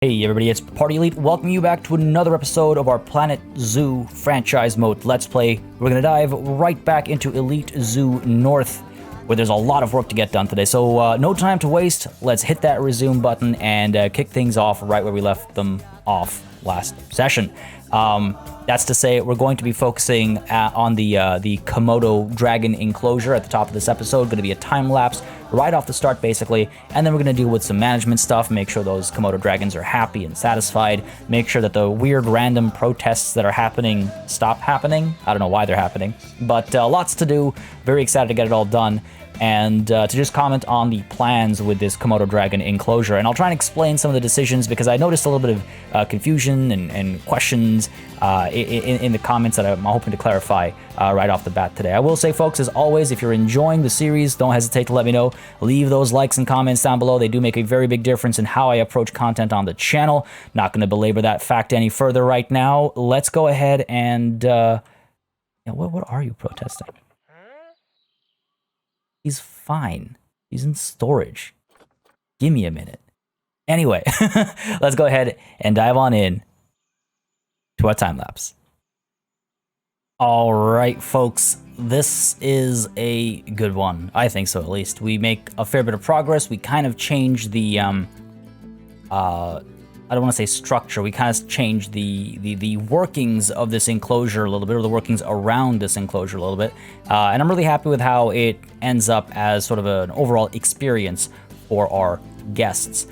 Hey everybody, it's Party Elite. Welcome you back to another episode of our Planet Zoo franchise mode Let's Play. We're gonna dive right back into Elite Zoo North, where there's a lot of work to get done today. So no time to waste. Let's hit that resume button and kick things off right where we left them off last session. That's to say, we're going to be focusing on the Komodo dragon enclosure at the top of this episode. Going to be a time lapse right off the start, basically, and then we're going to deal with some management stuff, make sure those Komodo dragons are happy and satisfied, make sure that the weird random protests that are happening stop happening. I don't know why they're happening, but lots to do. Very excited to get it all done. And to just comment on the plans with this Komodo dragon enclosure. And I'll try and explain some of the decisions because I noticed a little bit of confusion and questions in the comments that I'm hoping to clarify right off the bat today. I will say, folks, as always, if you're enjoying the series, don't hesitate to let me know. Leave those likes and comments down below. They do make a very big difference in how I approach content on the channel. Not going to belabor that fact any further right now. Let's go ahead and... what are you protesting? He's fine. He's in storage. Give me a minute. Anyway, let's go ahead and dive on in to our time lapse. All right, folks, this is a good one. I think so, at least. We make a fair bit of progress. We kind of change the I don't want to say structure. We kind of changed the workings of this enclosure a little bit, or the workings around this enclosure a little bit. And I'm really happy with how it ends up as sort of an overall experience for our guests.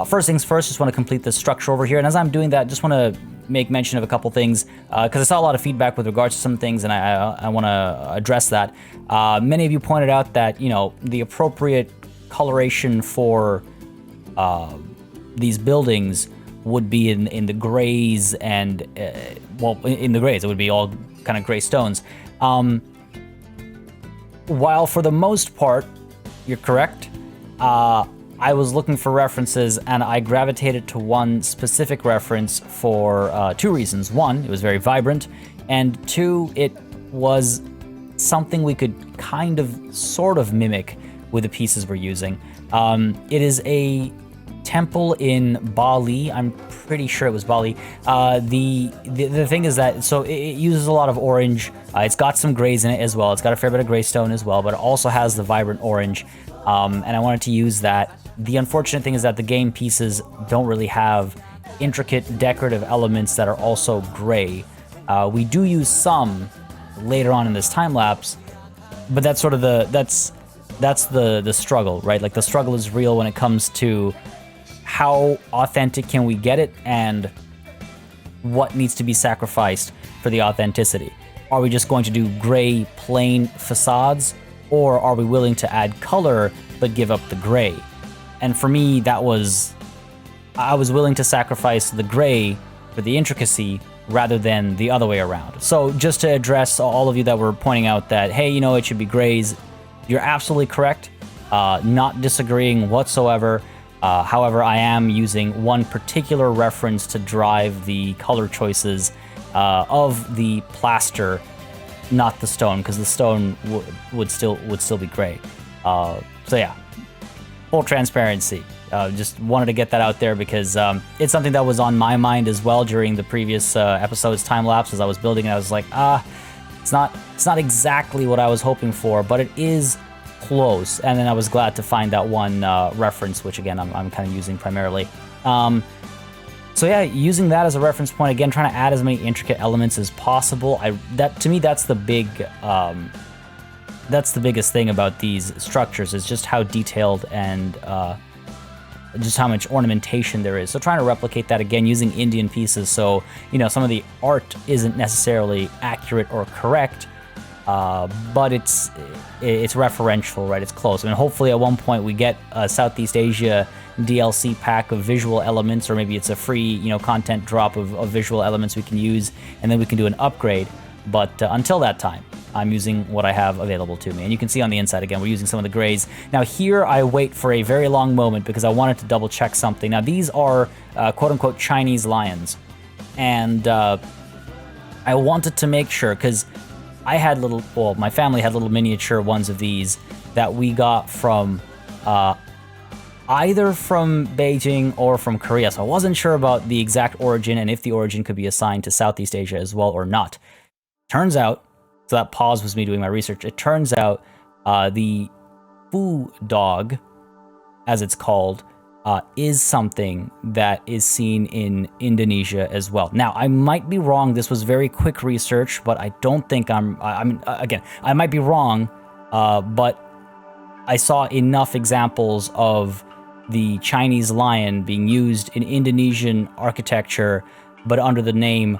First things first, just want to complete the structure over here. And as I'm doing that, just want to make mention of a couple things, because I saw a lot of feedback with regards to some things, and I want to address that. Many of you pointed out that, you know, the appropriate coloration for these buildings would be in the grays and, well, in the grays, it would be all kind of gray stones. While for the most part, you're correct, I was looking for references and I gravitated to one specific reference for two reasons. One, it was very vibrant, and two, it was something we could kind of, sort of mimic with the pieces we're using. It is a temple in Bali. I'm pretty sure it was Bali. The thing is that, so it uses a lot of orange. It's got some grays in it as well. It's got a fair bit of gray stone as well, but it also has the vibrant orange. And I wanted to use that. The unfortunate thing is that the game pieces don't really have intricate decorative elements that are also gray. We do use some later on in this time lapse, but that's sort of that's the struggle, right? Like, the struggle is real when it comes to how authentic can we get it and what needs to be sacrificed for the authenticity. Are we just going to do gray plain facades, or are we willing to add color but give up the gray? And for me, I was willing to sacrifice the gray for the intricacy rather than the other way around. So just to address all of you that were pointing out that, hey, you know, it should be grays, you're absolutely correct. Not disagreeing whatsoever. However, I am using one particular reference to drive the color choices of the plaster, not the stone, because the stone would still be gray. So yeah, full transparency. Just wanted to get that out there because it's something that was on my mind as well during the previous episode's time lapse. As I was building it, I was like, it's not exactly what I was hoping for, but it is close. And then I was glad to find that one reference, which again I'm kind of using primarily. So yeah, using that as a reference point, again, trying to add as many intricate elements as possible. To me, that's the biggest thing about these structures, is just how detailed and just how much ornamentation there is. So trying to replicate that again using Indian pieces, so, you know, some of the art isn't necessarily accurate or correct, but it's referential, right? It's close. I mean, hopefully at one point we get a Southeast Asia DLC pack of visual elements, or maybe it's a free, you know, content drop of visual elements we can use, and then we can do an upgrade. But until that time, I'm using what I have available to me. And you can see on the inside, again, we're using some of the grays. Now here I wait for a very long moment because I wanted to double check something. Now these are quote-unquote Chinese lions. And I wanted to make sure, because I had my family had little miniature ones of these that we got from either from Beijing or from Korea. So I wasn't sure about the exact origin and if the origin could be assigned to Southeast Asia as well or not. Turns out, so that pause was me doing my research. It turns out the Fu dog, as it's called, is something that is seen in Indonesia as well. Now, I might be wrong. This was very quick research, but I don't think I mean, again, I might be wrong, but I saw enough examples of the Chinese lion being used in Indonesian architecture, but under the name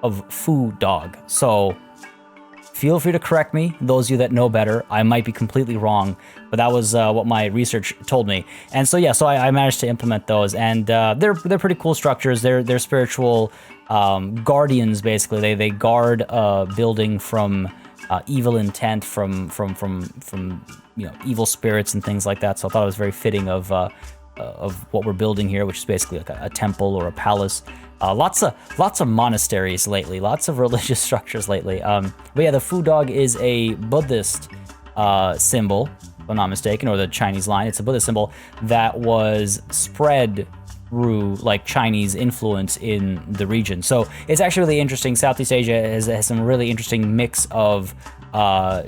of Fu dog. So feel free to correct me, those of you that know better. I might be completely wrong, but that was what my research told me. And so yeah, so I managed to implement those, and they're pretty cool structures. They're spiritual guardians, basically. They guard a building from evil intent, from evil spirits and things like that. So I thought it was very fitting of what we're building here, which is basically like a temple or a palace. Lots of monasteries lately, lots of religious structures lately. But yeah, the Fu dog is a Buddhist symbol, if I'm not mistaken, or the Chinese lion. It's a Buddhist symbol that was spread through like Chinese influence in the region. So it's actually really interesting. Southeast Asia has some really interesting mix of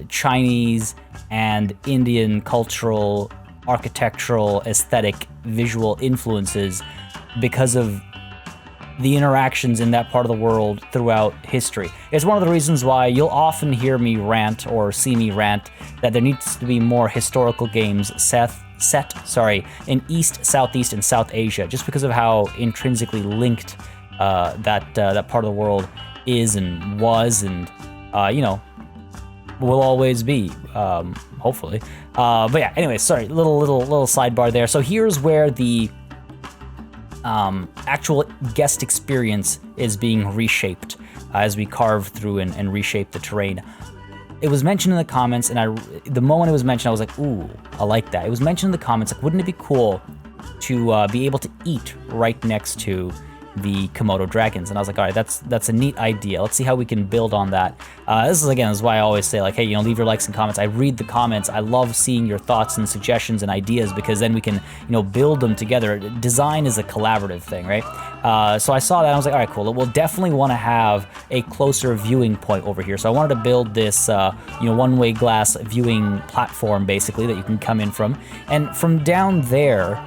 Chinese and Indian cultural, architectural, aesthetic, visual influences because of the interactions in that part of the world throughout history. It's one of the reasons why you'll often hear me rant or see me rant that there needs to be more historical games set in East, Southeast, and South Asia, just because of how intrinsically linked that part of the world is and was, and will always be, hopefully. But yeah, anyway, sorry, little sidebar there. So here's where the actual guest experience is being reshaped as we carve through and reshape the terrain. It was mentioned in the comments, and the moment it was mentioned, I was like, ooh, I like that. It was mentioned in the comments, like, wouldn't it be cool to be able to eat right next to the Komodo dragons? And I was like, all right, that's a neat idea. Let's see how we can build on that. This is why I always say, like, hey, leave your likes and comments. I read the comments. I love seeing your thoughts and suggestions and ideas, because then we can, build them together. Design is a collaborative thing, right? So I saw that, and I was like, all right, cool. We'll definitely want to have a closer viewing point over here. So I wanted to build this, one-way glass viewing platform, basically, that you can come in from. And from down there,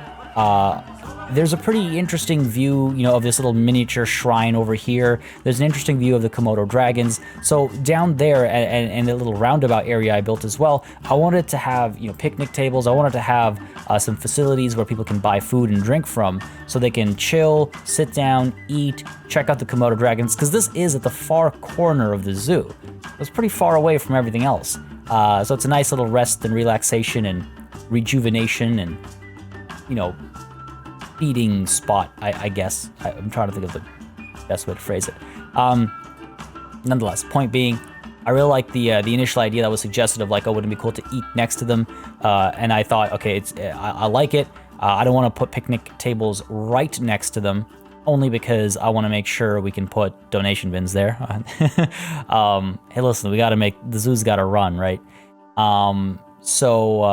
there's a pretty interesting view, of this little miniature shrine over here. There's an interesting view of the Komodo dragons. So down there, and a little roundabout area I built as well, I wanted to have, picnic tables. I wanted to have some facilities where people can buy food and drink from, so they can chill, sit down, eat, check out the Komodo dragons, because this is at the far corner of the zoo. It's pretty far away from everything else. So it's a nice little rest and relaxation and rejuvenation and, feeding spot, I guess. I'm trying to think of the best way to phrase it. Nonetheless, point being, I really like the initial idea that was suggested of like, oh, wouldn't it be cool to eat next to them? And I thought, okay, I like it. I don't want to put picnic tables right next to them, only because I want to make sure we can put donation bins there. Hey, listen, the zoo's got to run, right? So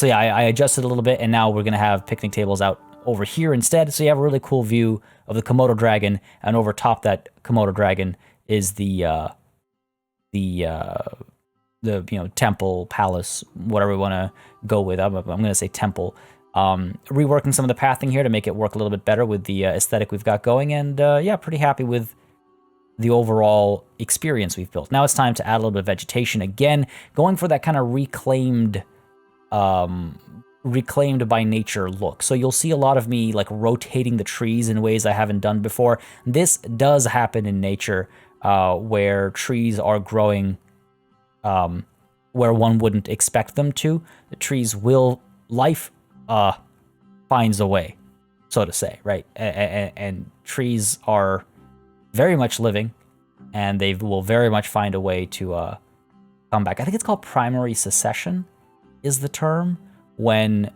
yeah, I adjusted a little bit, and now we're gonna have picnic tables out over here instead. So you have a really cool view of the Komodo dragon, and over top that Komodo dragon is the temple, palace, whatever we want to go with. I'm gonna say temple. Reworking some of the pathing here to make it work a little bit better with the aesthetic we've got going, and yeah, pretty happy with the overall experience we've built. Now it's time to add a little bit of vegetation again, going for that kind of reclaimed by nature look. So you'll see a lot of me like rotating the trees in ways I haven't done before. This does happen in nature, where trees are growing where one wouldn't expect them to. The trees life finds a way, so to say, right? And trees are very much living, and they will very much find a way to come back. I think it's called primary succession is the term, when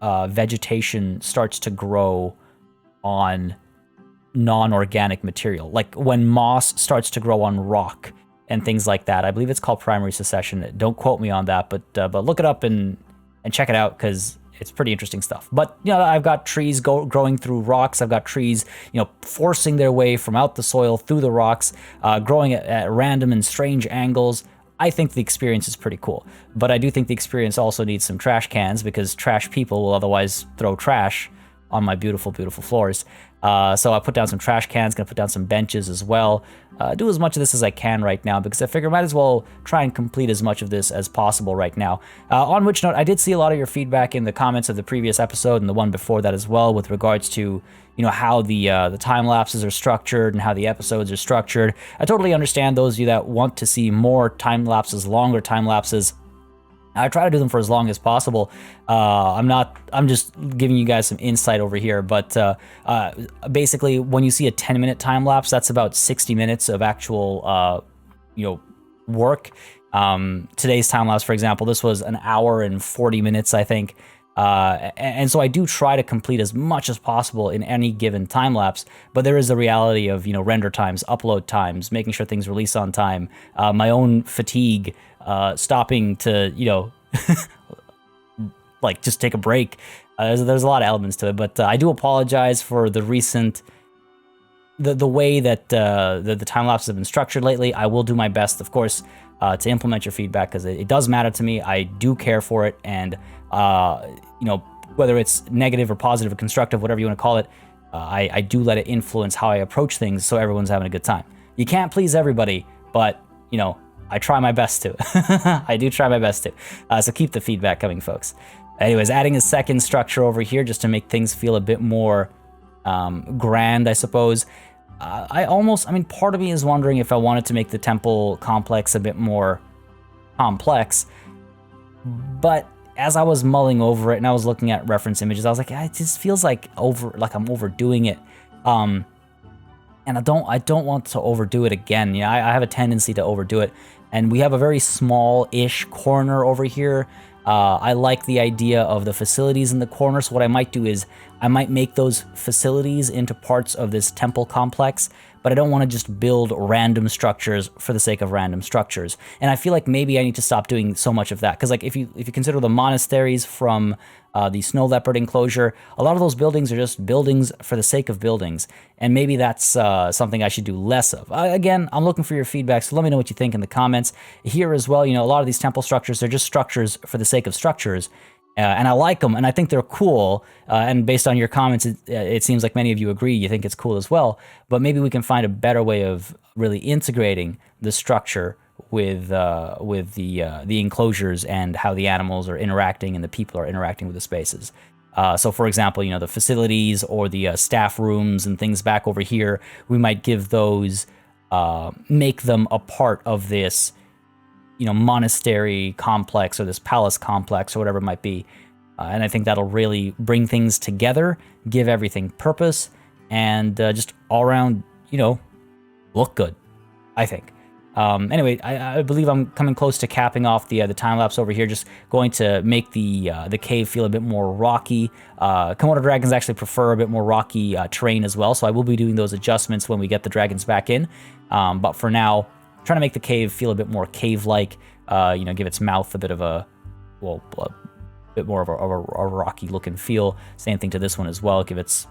vegetation starts to grow on non-organic material, like when moss starts to grow on rock and things like that. I believe it's called primary succession. Don't quote me on that, but look it up and check it out, because It's pretty interesting stuff. But, you know, I've got trees growing through rocks. I've got trees, you know, forcing their way from out the soil through the rocks, growing at random and strange angles. I think the experience is pretty cool. But I do think the experience also needs some trash cans, because trash people will otherwise throw trash on my beautiful, beautiful floors. So I put down some trash cans, gonna put down some benches as well. Do as much of this as I can right now, because I figure I might as well try and complete as much of this as possible right now. On which note, I did see a lot of your feedback in the comments of the previous episode and the one before that as well, with regards to, you know, how the time lapses are structured and how the episodes are structured. I totally understand those of you that want to see more time lapses, longer time lapses. I try to do them for as long as possible. I'm just giving you guys some insight over here, but basically when you see a 10-minute time lapse, that's about 60 minutes of actual, you know, work. Today's time lapse, for example, this was an hour and 40 minutes, I think. And so I do try to complete as much as possible in any given time lapse, but there is the reality of, you know, render times, upload times, making sure things release on time, my own fatigue, stopping to, you know, like just take a break. There's a lot of elements to it, but I do apologize for the recent, the way that the time lapses have been structured lately. I will do my best, of course, to implement your feedback, because it does matter to me. I do care for it, and you know, whether it's negative or positive or constructive, whatever you want to call it, I do let it influence how I approach things, so everyone's having a good time. You can't please everybody, but, you know, I try my best to. I do try my best to. So keep the feedback coming, folks. Anyways, adding a second structure over here just to make things feel a bit more grand, I suppose. I mean, part of me is wondering if I wanted to make the temple complex a bit more complex, but as I was mulling over it and I was looking at reference images, I was like, it just feels like I'm overdoing it. And I don't want to overdo it again. You know, I have a tendency to overdo it. And we have a very small-ish corner over here. I like the idea of the facilities in the corner, so what I might do is I might make those facilities into parts of this temple complex, but I don't want to just build random structures for the sake of random structures. And I feel like maybe I need to stop doing so much of that, because like if you consider the monasteries from the snow leopard enclosure, a lot of those buildings are just buildings for the sake of buildings, and maybe that's something I should do less of. Again, I'm looking for your feedback, so let me know what you think in the comments. Here as well, you know, a lot of these temple structures, they're just structures for the sake of structures, and I like them, and I think they're cool, and based on your comments, it seems like many of you agree, you think it's cool as well, but maybe we can find a better way of really integrating the structure with the enclosures and how the animals are interacting and the people are interacting with the spaces. So for example, you know, the facilities or the staff rooms and things back over here, we might give those, make them a part of this, you know, monastery complex or this palace complex or whatever it might be. And I think that'll really bring things together, give everything purpose, and just all around, you know, look good, I think. Anyway, I believe I'm coming close to capping off the time lapse over here. Just going to make the cave feel a bit more rocky. Komodo dragons actually prefer a bit more rocky terrain as well, so I will be doing those adjustments when we get the dragons back in. But for now, trying to make the cave feel a bit more cave-like. You know, give its mouth a bit of a, well, a bit more of a rocky looking feel. Same thing to this one as well. Give its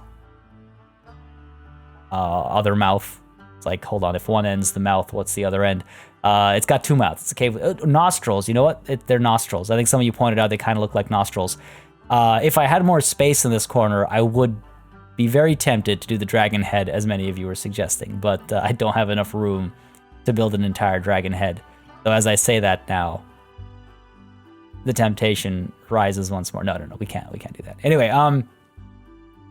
other mouth. Like, hold on, if one end's the mouth, what's the other end? It's got two mouths. It's a cave. Nostrils, you know what? They're nostrils. I think some of you pointed out they kind of look like nostrils. If I had more space in this corner, I would be very tempted to do the dragon head, as many of you were suggesting, but I don't have enough room to build an entire dragon head. So as I say that now, the temptation rises once more. No, we can't do that. Anyway,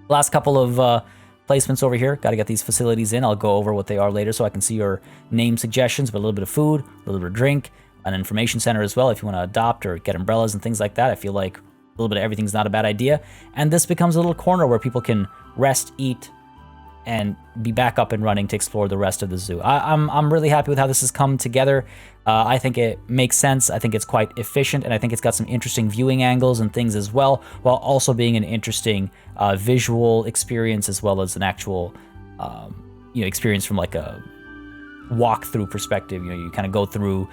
last couple of placements over here. Got to get these facilities in. I'll go over what they are later so I can see your name suggestions, but a little bit of food, a little bit of drink, an information center as well if you want to adopt or get umbrellas and things like that. I feel like a little bit of everything's not a bad idea. And this becomes a little corner where people can rest, eat, and be back up and running to explore the rest of the zoo. I'm really happy with how this has come together. I think it makes sense. I think it's quite efficient, and I think it's got some interesting viewing angles and things as well, while also being an interesting visual experience as well as an actual, you know, experience from like a walk-through perspective. You know, you kind of go through,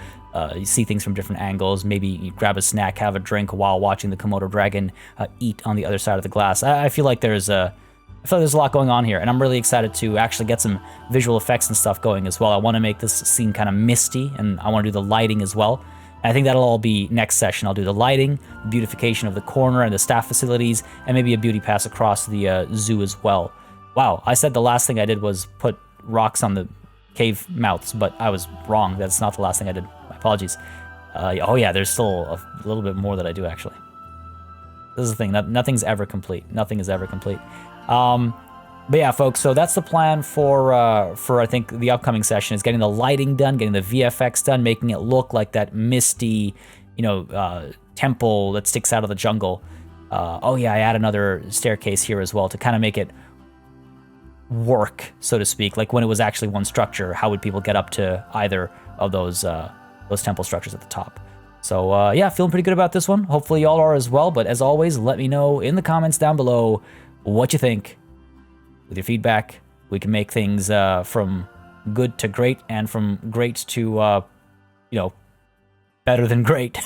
you see things from different angles. Maybe you grab a snack, have a drink while watching the Komodo dragon eat on the other side of the glass. I feel like there's a lot going on here, and I'm really excited to actually get some visual effects and stuff going as well. I want to make this scene kind of misty, and I want to do the lighting as well. And I think that'll all be next session. I'll do the lighting, the beautification of the corner and the staff facilities, and maybe a beauty pass across the zoo as well. Wow, I said the last thing I did was put rocks on the cave mouths, but I was wrong. That's not the last thing I did. My apologies. Oh yeah, there's still a little bit more that I do, actually. This is the thing. Nothing's ever complete. Nothing is ever complete. But yeah, folks, so that's the plan for I think the upcoming session, is getting the lighting done, getting the VFX done, making it look like that misty, you know, temple that sticks out of the jungle. Oh yeah, I add another staircase here as well to kind of make it work, so to speak. Like when it was actually one structure, how would people get up to either of those temple structures at the top? So yeah, feeling pretty good about this one. Hopefully y'all are as well. But as always, let me know in the comments down below what you think. With your feedback, we can make things from good to great, and from great to, you know, better than great.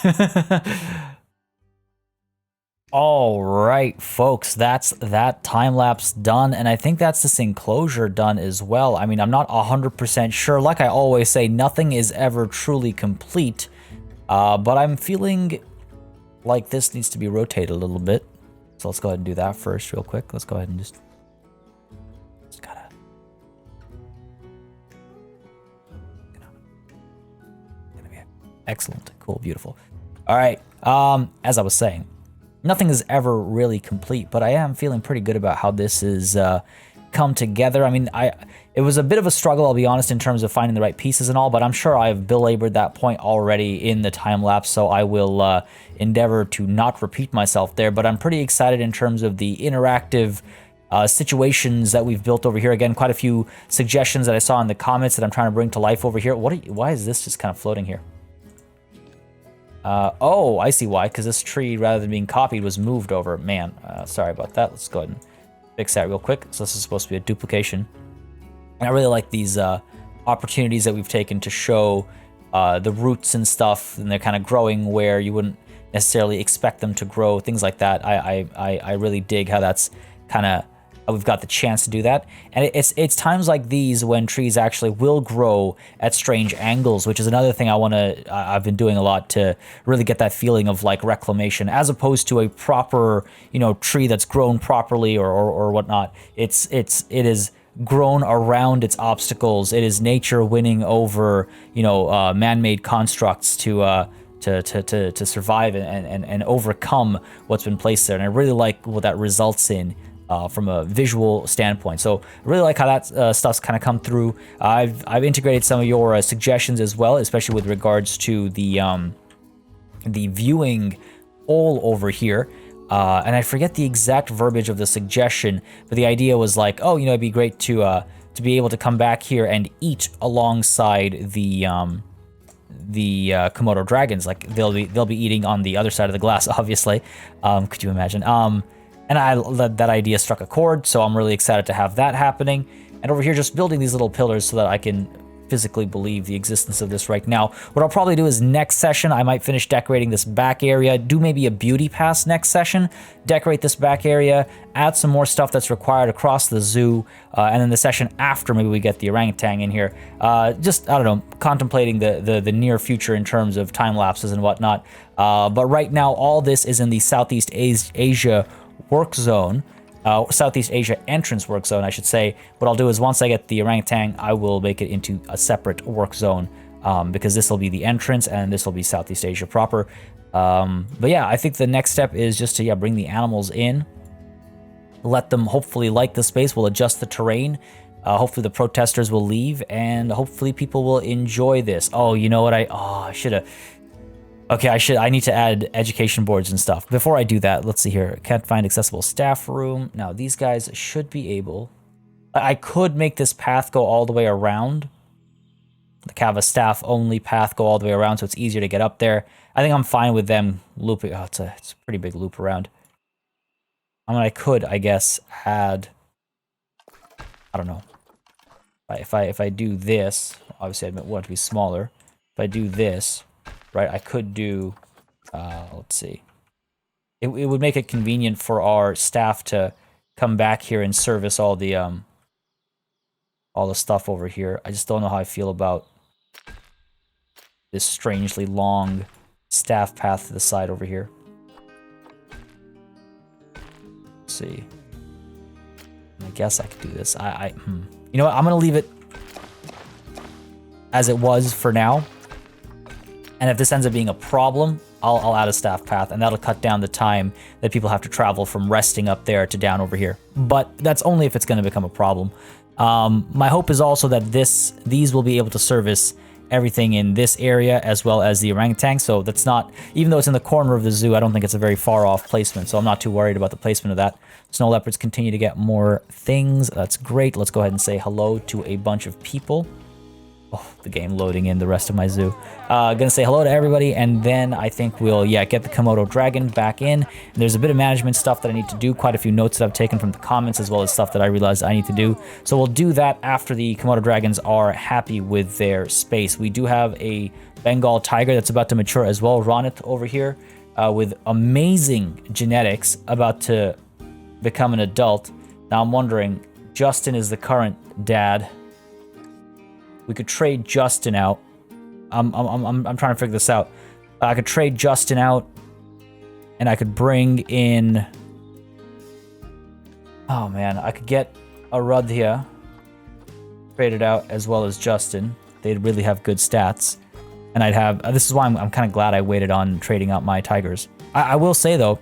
All right, folks, that's that time-lapse done, and I think that's this enclosure done as well. I mean, I'm not 100% sure. Like I always say, nothing is ever truly complete, but I'm feeling like this needs to be rotated a little bit. So let's go ahead and do that first real quick. Let's go ahead and just excellent, cool, beautiful. All right, as I was saying, nothing is ever really complete, but I am feeling pretty good about how this is come together. I mean, it was a bit of a struggle, I'll be honest, in terms of finding the right pieces and all, but I'm sure I've belabored that point already in the time lapse, so I will endeavor to not repeat myself there. But I'm pretty excited in terms of the interactive situations that we've built over here. Again, quite a few suggestions that I saw in the comments that I'm trying to bring to life over here. Why is this just kind of floating here? Oh, I see why, because this tree, rather than being copied, was moved over. Man, sorry about that. Let's go ahead and fix that real quick. So this is supposed to be a duplication. And I really like these opportunities that we've taken to show the roots and stuff, and they're kind of growing where you wouldn't necessarily expect them to grow, things like that. I really dig how that's kind of, we've got the chance to do that. And it's times like these when trees actually will grow at strange angles, which is another thing I've been doing a lot to really get that feeling of like reclamation, as opposed to a proper, you know, tree that's grown properly or whatnot. It is grown around its obstacles. It is nature winning over, you know, man-made constructs to survive and overcome what's been placed there. And I really like what that results in from a visual standpoint. So I really like how that stuff's kind of come through. I've integrated some of your suggestions as well, especially with regards to the viewing hole over here. And I forget the exact verbiage of the suggestion, but the idea was like, oh, you know, it'd be great to be able to come back here and eat alongside the Komodo dragons. Like they'll be eating on the other side of the glass, obviously. Could you imagine? And that idea struck a chord, so I'm really excited to have that happening. And over here, just building these little pillars so that I can physically believe the existence of this right now. What I'll probably do is next session, I might finish decorating this back area, do maybe a beauty pass next session, decorate this back area, add some more stuff that's required across the zoo, and then the session after, maybe we get the orangutan in here. Just, I don't know, contemplating the near future in terms of time lapses and whatnot. But right now, all this is in the Southeast Asia work zone, Southeast Asia entrance work zone, I should say. What I'll do is once I get the orangutan, I will make it into a separate work zone, because this will be the entrance and this will be Southeast Asia proper. But yeah, I think the next step is just to bring the animals in, let them hopefully like the space. We'll adjust the terrain. Hopefully the protesters will leave, and hopefully people will enjoy this. Oh, you know what? I should have. Okay, I need to add education boards and stuff. Before I do that, let's see here. Can't find accessible staff room. Now, these guys should be able... I could make this path go all the way around. Like have a staff-only path go all the way around so it's easier to get up there. I think I'm fine with them looping. Oh, it's a pretty big loop around. I mean, I could, I guess, add... I don't know. If I do this, obviously I want it to be smaller. If I do this, right, I could do, let's see. It would make it convenient for our staff to come back here and service all the stuff over here. I just don't know how I feel about this strangely long staff path to the side over here. Let's see. I guess I could do this. You know what? I'm gonna leave it as it was for now. And if this ends up being a problem, I'll add a staff path, and that'll cut down the time that people have to travel from resting up there to down over here. But that's only if it's going to become a problem. My hope is also that these will be able to service everything in this area as well as the orangutan. So that's not, even though it's in the corner of the zoo, I don't think it's a very far off placement. So I'm not too worried about the placement of that. Snow leopards continue to get more things. That's great. Let's go ahead and say hello to a bunch of people. Oh, the game loading in the rest of my zoo. Gonna say hello to everybody, and then I think we'll, get the Komodo dragon back in. And there's a bit of management stuff that I need to do, quite a few notes that I've taken from the comments, as well as stuff that I realized I need to do. So we'll do that after the Komodo dragons are happy with their space. We do have a Bengal tiger that's about to mature as well, Ronith over here, with amazing genetics, about to become an adult. Now I'm wondering, Justin is the current dad. We could trade Justin out. I'm trying to figure this out. I could trade Justin out, and I could bring in. Oh man, I could get Aradhya traded out as well as Justin. They'd really have good stats, and I'd have. This is why I'm kind of glad I waited on trading out my tigers. I will say though,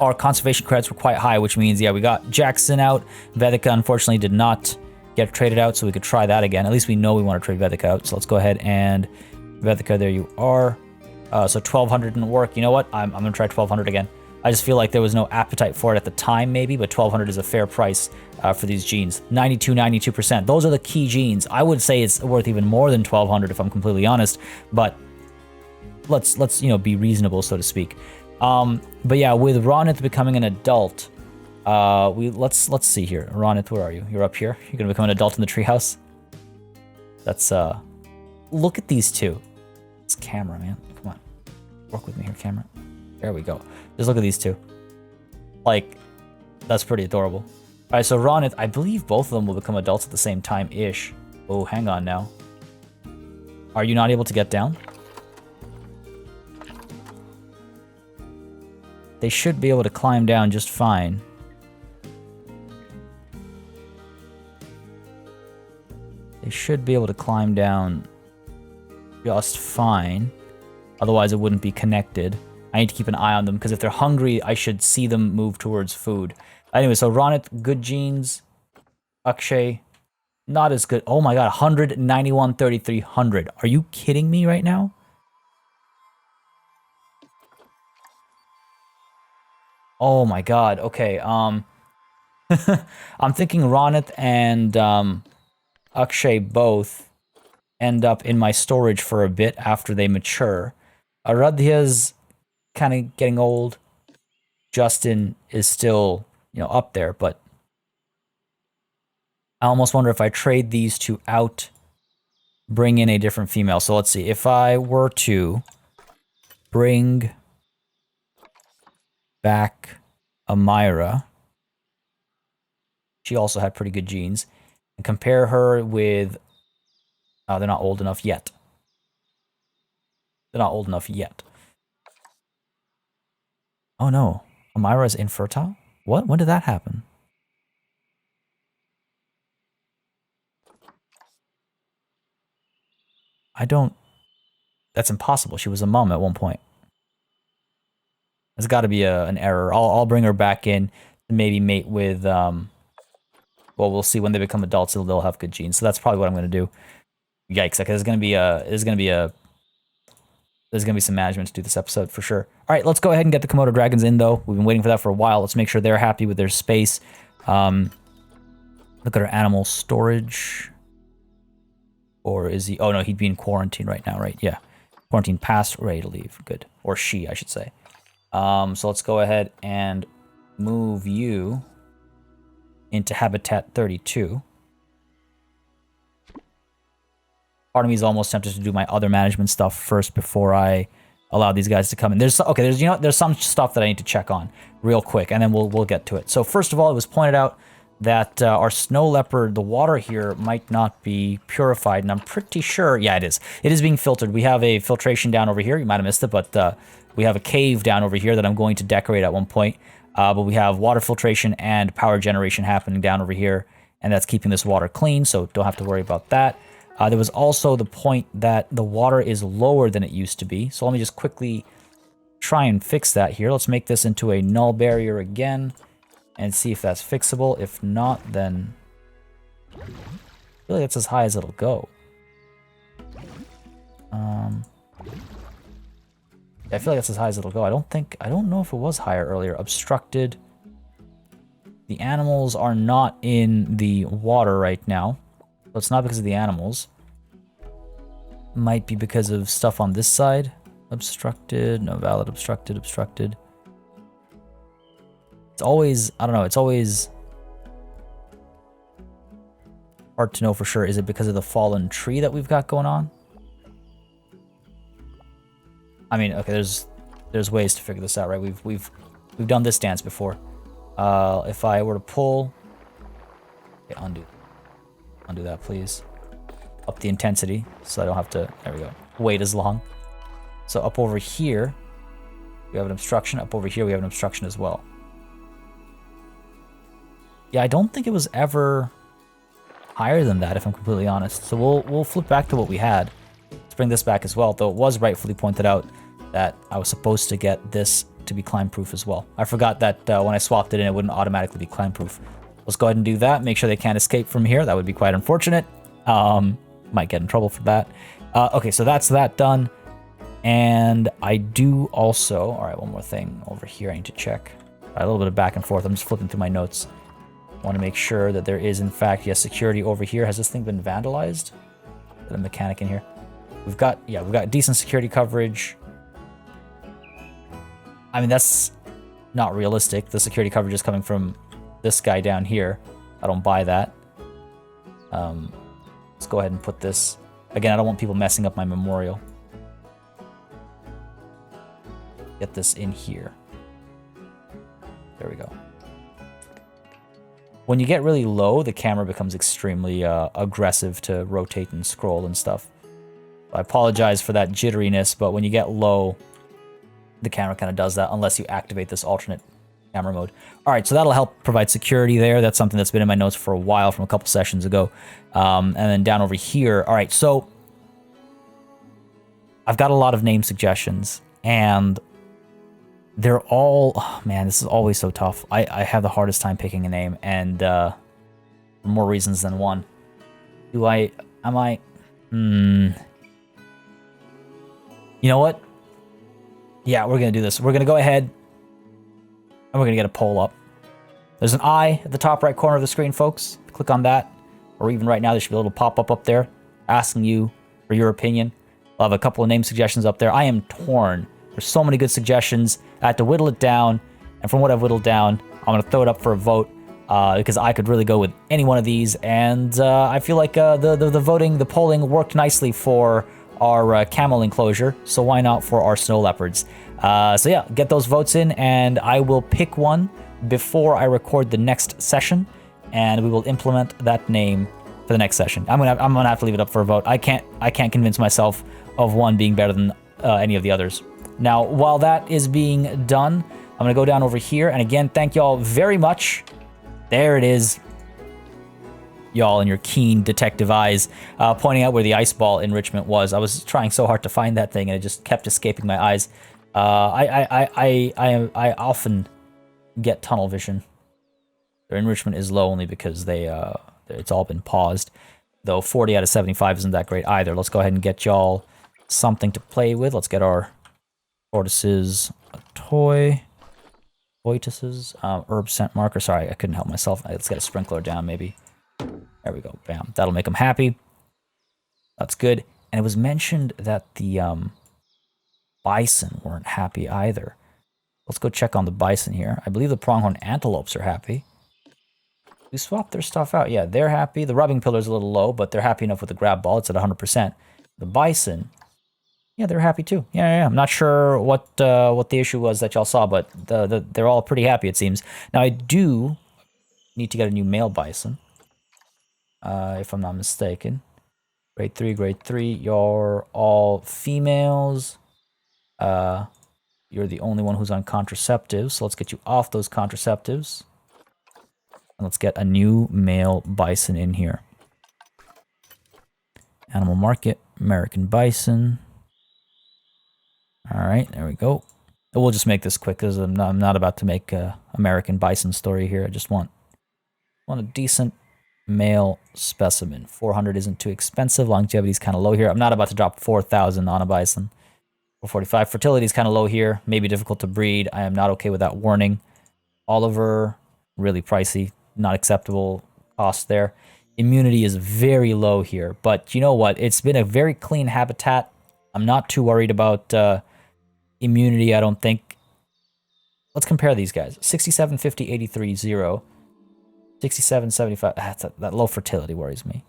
our conservation credits were quite high, which means we got Jackson out. Vedika unfortunately did not get traded out, so we could try that again. At least we know we want to trade Vedika out, so let's go ahead and Vedika, there you are. So 1200 didn't work. You know what? I'm gonna try 1200 again. I just feel like there was no appetite for it at the time, maybe, but 1200 is a fair price for these genes. 92%. Those are the key genes. I would say it's worth even more than 1200 if I'm completely honest, but let's be reasonable, so to speak. But yeah, with Ronith becoming an adult, let's see here. Ronith, where are you? You're up here. You're gonna become an adult in the treehouse. That's look at these two. It's camera, man. Come on, work with me here, camera. There we go. Just look at these two. Like, that's pretty adorable. All right, so Ronith, I believe both of them will become adults at the same time-ish. Oh, hang on now. Are you not able to get down? They should be able to climb down just fine. They should be able to climb down just fine. Otherwise, it wouldn't be connected. I need to keep an eye on them, because if they're hungry, I should see them move towards food. Anyway, so Ronith, good genes. Akshay, not as good. Oh my god, 191, 3300. Are you kidding me right now? Oh my god, okay. I'm thinking Ronith and Akshay both end up in my storage for a bit after they mature. Aradhya's kind of getting old. Justin is still, up there, but I almost wonder if I trade these two out, bring in a different female. So let's see. If I were to bring back Amira, she also had pretty good genes, and compare her with, oh, they're not old enough yet. They're not old enough yet. Oh no, Amira is infertile? What? When did that happen? That's impossible. She was a mom at one point. There's got to be an error. I'll bring her back in to maybe mate with, well, we'll see when they become adults, they'll have good genes. So that's probably what I'm going to do. Yikes, okay, there's going to be some management to do this episode for sure. All right, let's go ahead and get the Komodo dragons in, though. We've been waiting for that for a while. Let's make sure they're happy with their space. Look at our animal storage. Or is he? Oh, no, he'd be in quarantine right now, right? Yeah. Quarantine passed, ready to leave. Good. Or she, I should say. So let's go ahead and move you into habitat 32. Part of me is almost tempted to do my other management stuff first before I allow these guys to come in. There's there's some stuff that I need to check on real quick, and then we'll get to it. So first of all, it was pointed out that our snow leopard, the water here might not be purified, and I'm pretty sure, yeah, it is. It is being filtered. We have a filtration down over here. You might have missed it, but we have a cave down over here that I'm going to decorate at one point. But we have water filtration and power generation happening down over here, and that's keeping this water clean, so don't have to worry about that. There was also the point that the water is lower than it used to be. So let me just quickly try and fix that here. Let's make this into a null barrier again and see if that's fixable. If not, then I feel like that's as high as it'll go. I feel like that's as high as it'll go. I don't know if it was higher earlier. Obstructed. The animals are not in the water right now. So it's not because of the animals. Might be because of stuff on this side. Obstructed, no valid, obstructed, obstructed. It's always, I don't know, it's always hard to know for sure. Is it because of the fallen tree that we've got going on? I mean, okay, there's ways to figure this out, right? We've done this dance before. If I were to pull, okay, undo that, please. Up the intensity, so I don't have to, there we go, wait as long. So up over here, we have an obstruction. Up over here, we have an obstruction as well. Yeah, I don't think it was ever higher than that, if I'm completely honest. So we'll flip back to what we had. Let's bring this back as well, though it was rightfully pointed out that I was supposed to get this to be climb-proof as well. I forgot that when I swapped it in, it wouldn't automatically be climb-proof. Let's go ahead and do that. Make sure they can't escape from here. That would be quite unfortunate. Might get in trouble for that. Okay, so that's that done. And I do also... All right, one more thing over here I need to check. A little bit of back and forth. I'm just flipping through my notes. Want to make sure that there is, in fact, yes, security over here. Has this thing been vandalized? Is there a mechanic in here? We've got decent security coverage. I mean, that's not realistic. The security coverage is coming from this guy down here. I don't buy that. Let's go ahead and put this... Again, I don't want people messing up my memorial. Get this in here. There we go. When you get really low, the camera becomes extremely aggressive to rotate and scroll and stuff. I apologize for that jitteriness, but when you get low, the camera kind of does that unless you activate this alternate camera mode. All right, so that'll help provide security there. That's something that's been in my notes for a while from a couple sessions ago. And then down over here. All right, so I've got a lot of name suggestions, and they're all... Oh, man, this is always so tough. I have the hardest time picking a name, and for more reasons than one. You know what? Yeah, we're going to do this. We're going to go ahead and we're going to get a poll up. There's an eye at the top right corner of the screen, folks. Click on that. Or even right now, there should be a little pop-up up there asking you for your opinion. I'll have a couple of name suggestions up there. I am torn. There's so many good suggestions. I had to whittle it down. And from what I've whittled down, I'm going to throw it up for a vote. Because I could really go with any one of these. And I feel like the polling worked nicely for our camel enclosure, so why not for our snow leopards? So yeah, get those votes in, and I will pick one before I record the next session, and we will implement that name for the next session. I'm gonna have to leave it up for a vote. I can't convince myself of one being better than any of the others. Now, while that is being done, I'm gonna go down over here, and again, thank y'all very much. There it is. Y'all and your keen detective eyes pointing out where the ice ball enrichment was. I was trying so hard to find that thing, and it just kept escaping my eyes. I often get tunnel vision. Their enrichment is low only because it's all been paused. Though 40 out of 75 isn't that great either. Let's go ahead and get y'all something to play with. Let's get our tortoises a toy. Voituses, herb scent marker. Sorry, I couldn't help myself. Let's get a sprinkler down, maybe. There we go. Bam. That'll make them happy. That's good. And it was mentioned that the bison weren't happy either. Let's go check on the bison here. I believe the pronghorn antelopes are happy. We swapped their stuff out. Yeah, they're happy. The rubbing pillar's a little low, but they're happy enough with the grab ball. It's at 100%. The bison, yeah, they're happy too. Yeah. I'm not sure what the issue was that y'all saw, but they're all pretty happy, it seems. Now, I do need to get a new male bison, if I'm not mistaken. Grade 3, grade 3. You're all females. You're the only one who's on contraceptives, so let's get you off those contraceptives. And let's get a new male bison in here. Animal market, American bison. All right, there we go. We'll just make this quick because I'm not about to make a American bison story here. I just want a decent male specimen. 400 isn't too expensive. Longevity is kind of low here. I'm not about to drop 4,000 on a bison. 445. Fertility is kind of low here. Maybe difficult to breed. I am not okay with that warning. Oliver, really pricey. Not acceptable cost there. Immunity is very low here. But you know what? It's been a very clean habitat. I'm not too worried about immunity, I don't think. Let's compare these guys. 67, 50, 83, 0. 67, 75. That low fertility worries me.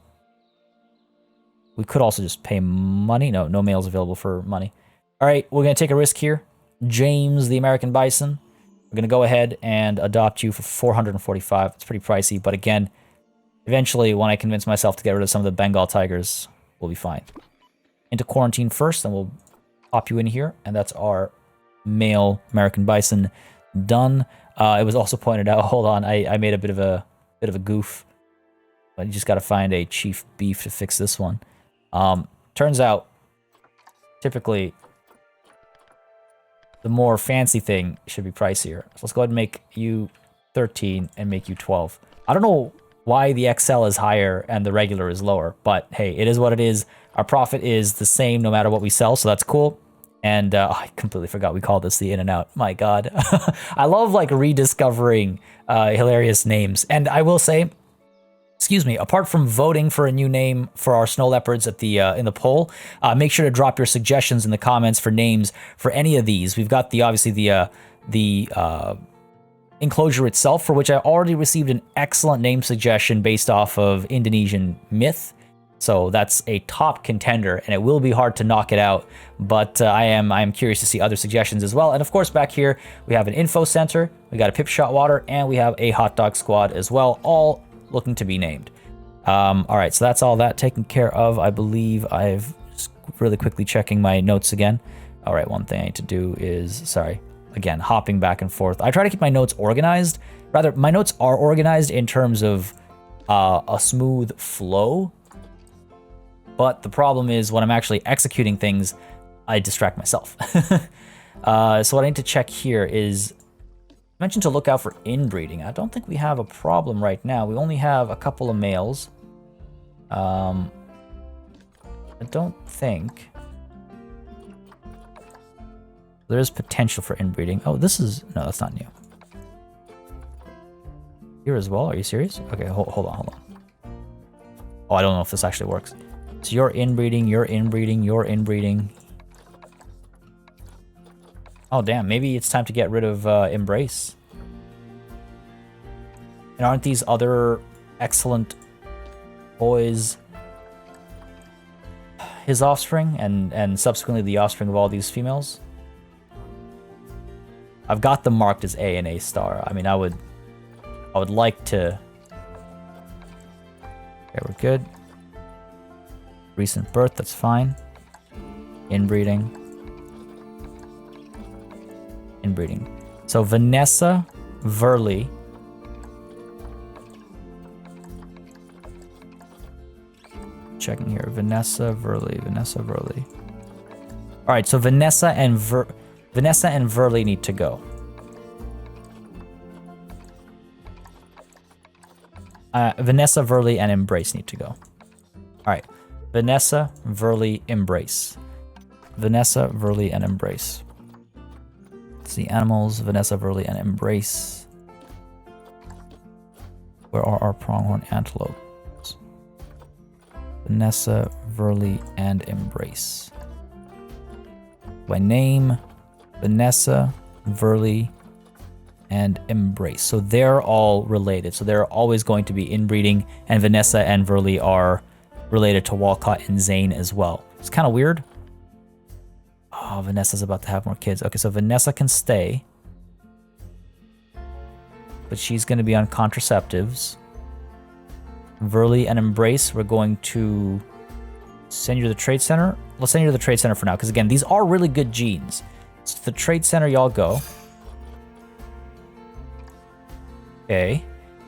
We could also just pay money. No males available for money. All right, we're going to take a risk here. James, the American bison. We're going to go ahead and adopt you for 445. It's pretty pricey, but again, eventually, when I convince myself to get rid of some of the Bengal tigers, we'll be fine. Into quarantine first, and we'll pop you in here, and that's our male American bison done. It was also pointed out, hold on, I made a bit of a goof. But you just got to find a chief beef to fix this one. Turns out, typically, the more fancy thing should be pricier. So let's go ahead and make you 13 and make you 12. I don't know why the XL is higher and the regular is lower, but hey, it is what it is. Our profit is the same no matter what we sell, so that's cool. And I completely forgot we called this the In and Out. My God. I love like rediscovering hilarious names. And I will say, excuse me, apart from voting for a new name for our snow leopards at the in the poll, make sure to drop your suggestions in the comments for names for any of these. We've got obviously the Enclosure itself, for which I already received an excellent name suggestion based off of Indonesian myth. So that's a top contender, and it will be hard to knock it out. But I am curious to see other suggestions as well. And of course, back here we have an info center, we got a pip shot water, and we have a hot dog squad as well, all looking to be named. All right, so that's all that taken care of. I believe I've just really quickly checking my notes again. All right, one thing I need to do is, sorry, again, hopping back and forth. I try to keep my notes organized. Rather, my notes are organized in terms of a smooth flow. But the problem is when I'm actually executing things, I distract myself. So what I need to check here is, I mentioned to look out for inbreeding. I don't think we have a problem right now. We only have a couple of males. I don't think there is potential for inbreeding. Oh, this is, no, that's not new. Here as well, are you serious? Okay, hold on. Oh, I don't know if this actually works. So you're inbreeding, you're inbreeding, you're inbreeding. Oh, damn, maybe it's time to get rid of Embrace. And aren't these other excellent boys his offspring, and subsequently the offspring of all these females? I've got them marked as A and A star. I mean, I would like to... Okay, we're good. Recent birth, that's fine. Inbreeding. So Vanessa Verley. Checking here. Vanessa Verley. All right, so Vanessa and Verley need to go. Vanessa, Verley, and Embrace need to go. All right. Vanessa, Verley, Embrace. Vanessa, Verley, and Embrace. It's the animals, Vanessa, Verley, and Embrace. Where are our pronghorn antelopes? Vanessa, Verley, and Embrace. By name, Vanessa, Verley, and Embrace. So they're all related. So they're always going to be inbreeding, and Vanessa and Verly are related to Walcott and Zane as well. It's kind of weird. Oh, Vanessa's about to have more kids. Okay, so Vanessa can stay, but she's going to be on contraceptives. Verly and Embrace, we're going to send you to the Trade Center. Let's send you to the Trade Center for now, because again, these are really good genes. So to the Trade Center, y'all go. Okay.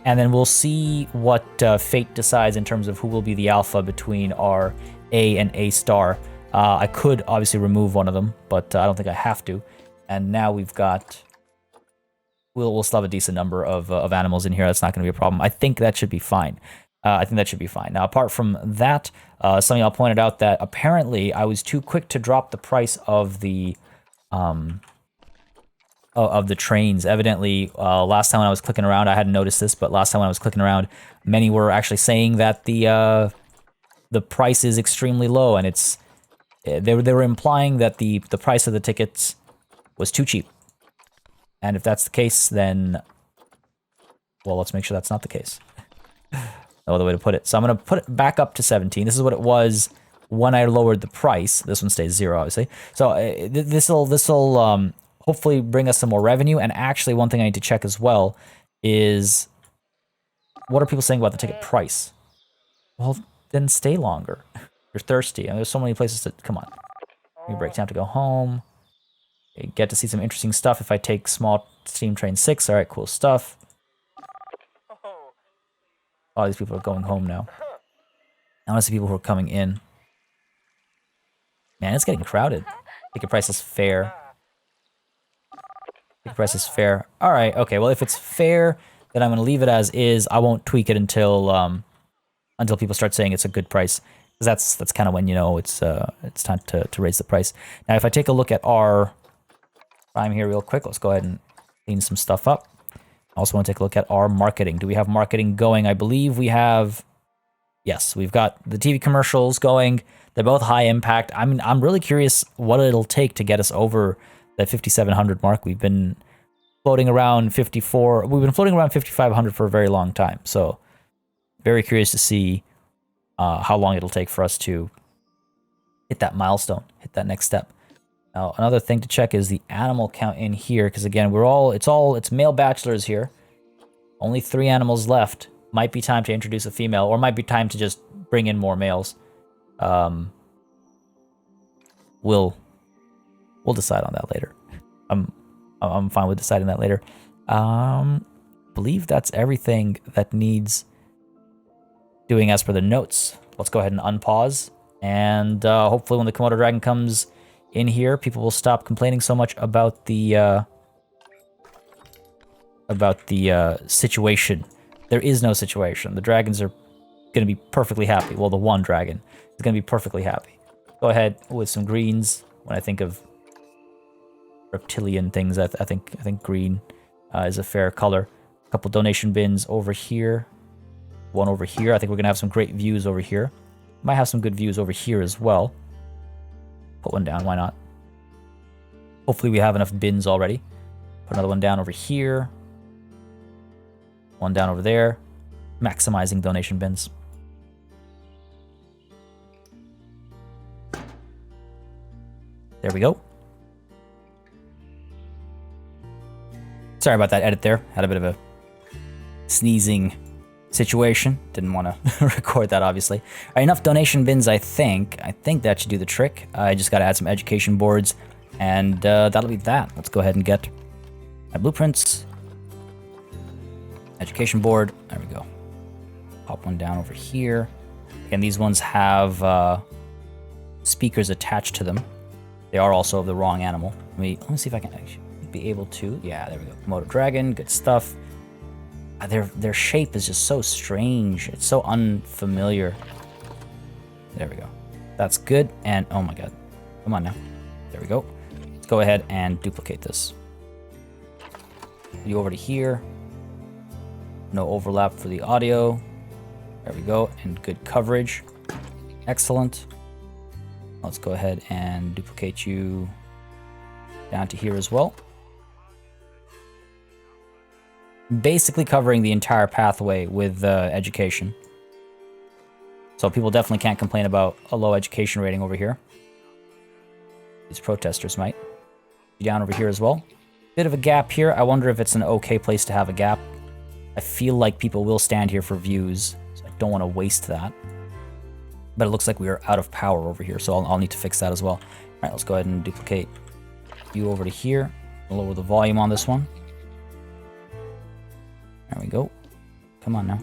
And then we'll see what fate decides in terms of who will be the alpha between our A and A star. I could obviously remove one of them, but I don't think I have to. And now we've got... We'll still have a decent number of animals in here. That's not going to be a problem. I think that should be fine. I think that should be fine. Now, apart from that, some of y'all pointed out that apparently I was too quick to drop the price of the trains. Evidently, last time when I was clicking around, I hadn't noticed this, but last time when I was clicking around, many were actually saying that the price is extremely low, and it's they were implying that the price of the tickets was too cheap. And if that's the case, then well, let's make sure that's not the case. No other way to put it. So I'm going to put it back up to 17. This is what it was when I lowered the price. This one stays 0, obviously. So this will hopefully bring us some more revenue. And actually, one thing I need to check as well is what are people saying about the ticket price? Well, then stay longer. You're thirsty. And there's so many places to... Come on. Give me a break. Time to go home. You get to see some interesting stuff if I take small steam train 6. All right, cool stuff. All these people are going home now. I want to see people who are coming in. Man, it's getting crowded. Ticket price is fair. Ticket price is fair. All right, okay. Well, if it's fair, then I'm going to leave it as is. I won't tweak it until people start saying it's a good price, because that's kind of when you know it's time to raise the price. Now, if I take a look at our prime here real quick, let's go ahead and clean some stuff up. I also want to take a look at our marketing. Do we have marketing going? I believe we have. Yes, we've got the TV commercials going. They're both high impact. I'm really curious what it'll take to get us over that 5,700 mark. We've been floating around 54. We've been floating around 5,500 for a very long time. So very curious to see how long it'll take for us to hit that milestone, hit that next step. Now, another thing to check is the animal count in here, because again, it's male bachelors here. Only 3 animals left. Might be time to introduce a female, or might be time to just bring in more males. We'll decide on that later. I'm fine with deciding that later. Believe that's everything that needs doing as per the notes. Let's go ahead and unpause, and hopefully when the Komodo dragon comes in here, people will stop complaining so much about the situation. There is no situation. The dragons are going to be perfectly happy. Well, the one dragon is going to be perfectly happy. Go ahead with some greens. When I think of reptilian things, I think green is a fair color. A couple donation bins over here. One over here. I think we're going to have some great views over here. Might have some good views over here as well. Put one down, why not? Hopefully we have enough bins already. Put another one down over here. One down over there. Maximizing donation bins. There we go. Sorry about that edit there. Had a bit of a sneezing situation. Didn't want to record that, obviously. All right, enough donation bins, I think. I think that should do the trick. I just got to add some education boards, and that'll be that. Let's go ahead and get my blueprints. Education board. There we go. Pop one down over here. Again, these ones have speakers attached to them. They are also of the wrong animal. Let me see if I can actually be able to. Yeah, there we go. Komodo dragon, good stuff. Their shape is just so strange. It's so unfamiliar. There we go. That's good. And oh my god. Come on now. There we go. Let's go ahead and duplicate this. You over to here. No overlap for the audio. There we go. And good coverage. Excellent. Let's go ahead and duplicate you down to here as well. basically covering the entire pathway with education. So people definitely can't complain about a low education rating over here. These protesters might be down over here as well. Bit of a gap here. I wonder if it's an okay place to have a gap. I feel like people will stand here for views, so I don't want to waste that. But it looks like we are out of power over here, so I'll need to fix that as well. All right, let's go ahead and duplicate you over to here. Lower the volume on this one. There we go. Come on now.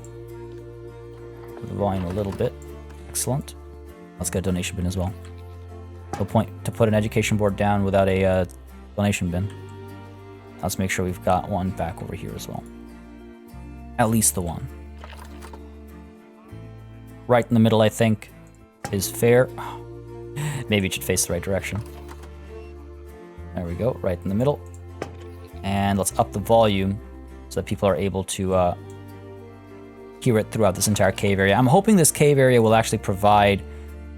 Lower the volume a little bit. Excellent. Let's get a donation bin as well. No point to put an education board down without a donation bin. Let's make sure we've got one back over here as well. At least the one. Right in the middle, I think, is fair. Maybe it should face the right direction. There we go, right in the middle. And let's up the volume so that people are able to hear it throughout this entire cave area. I'm hoping this cave area will actually provide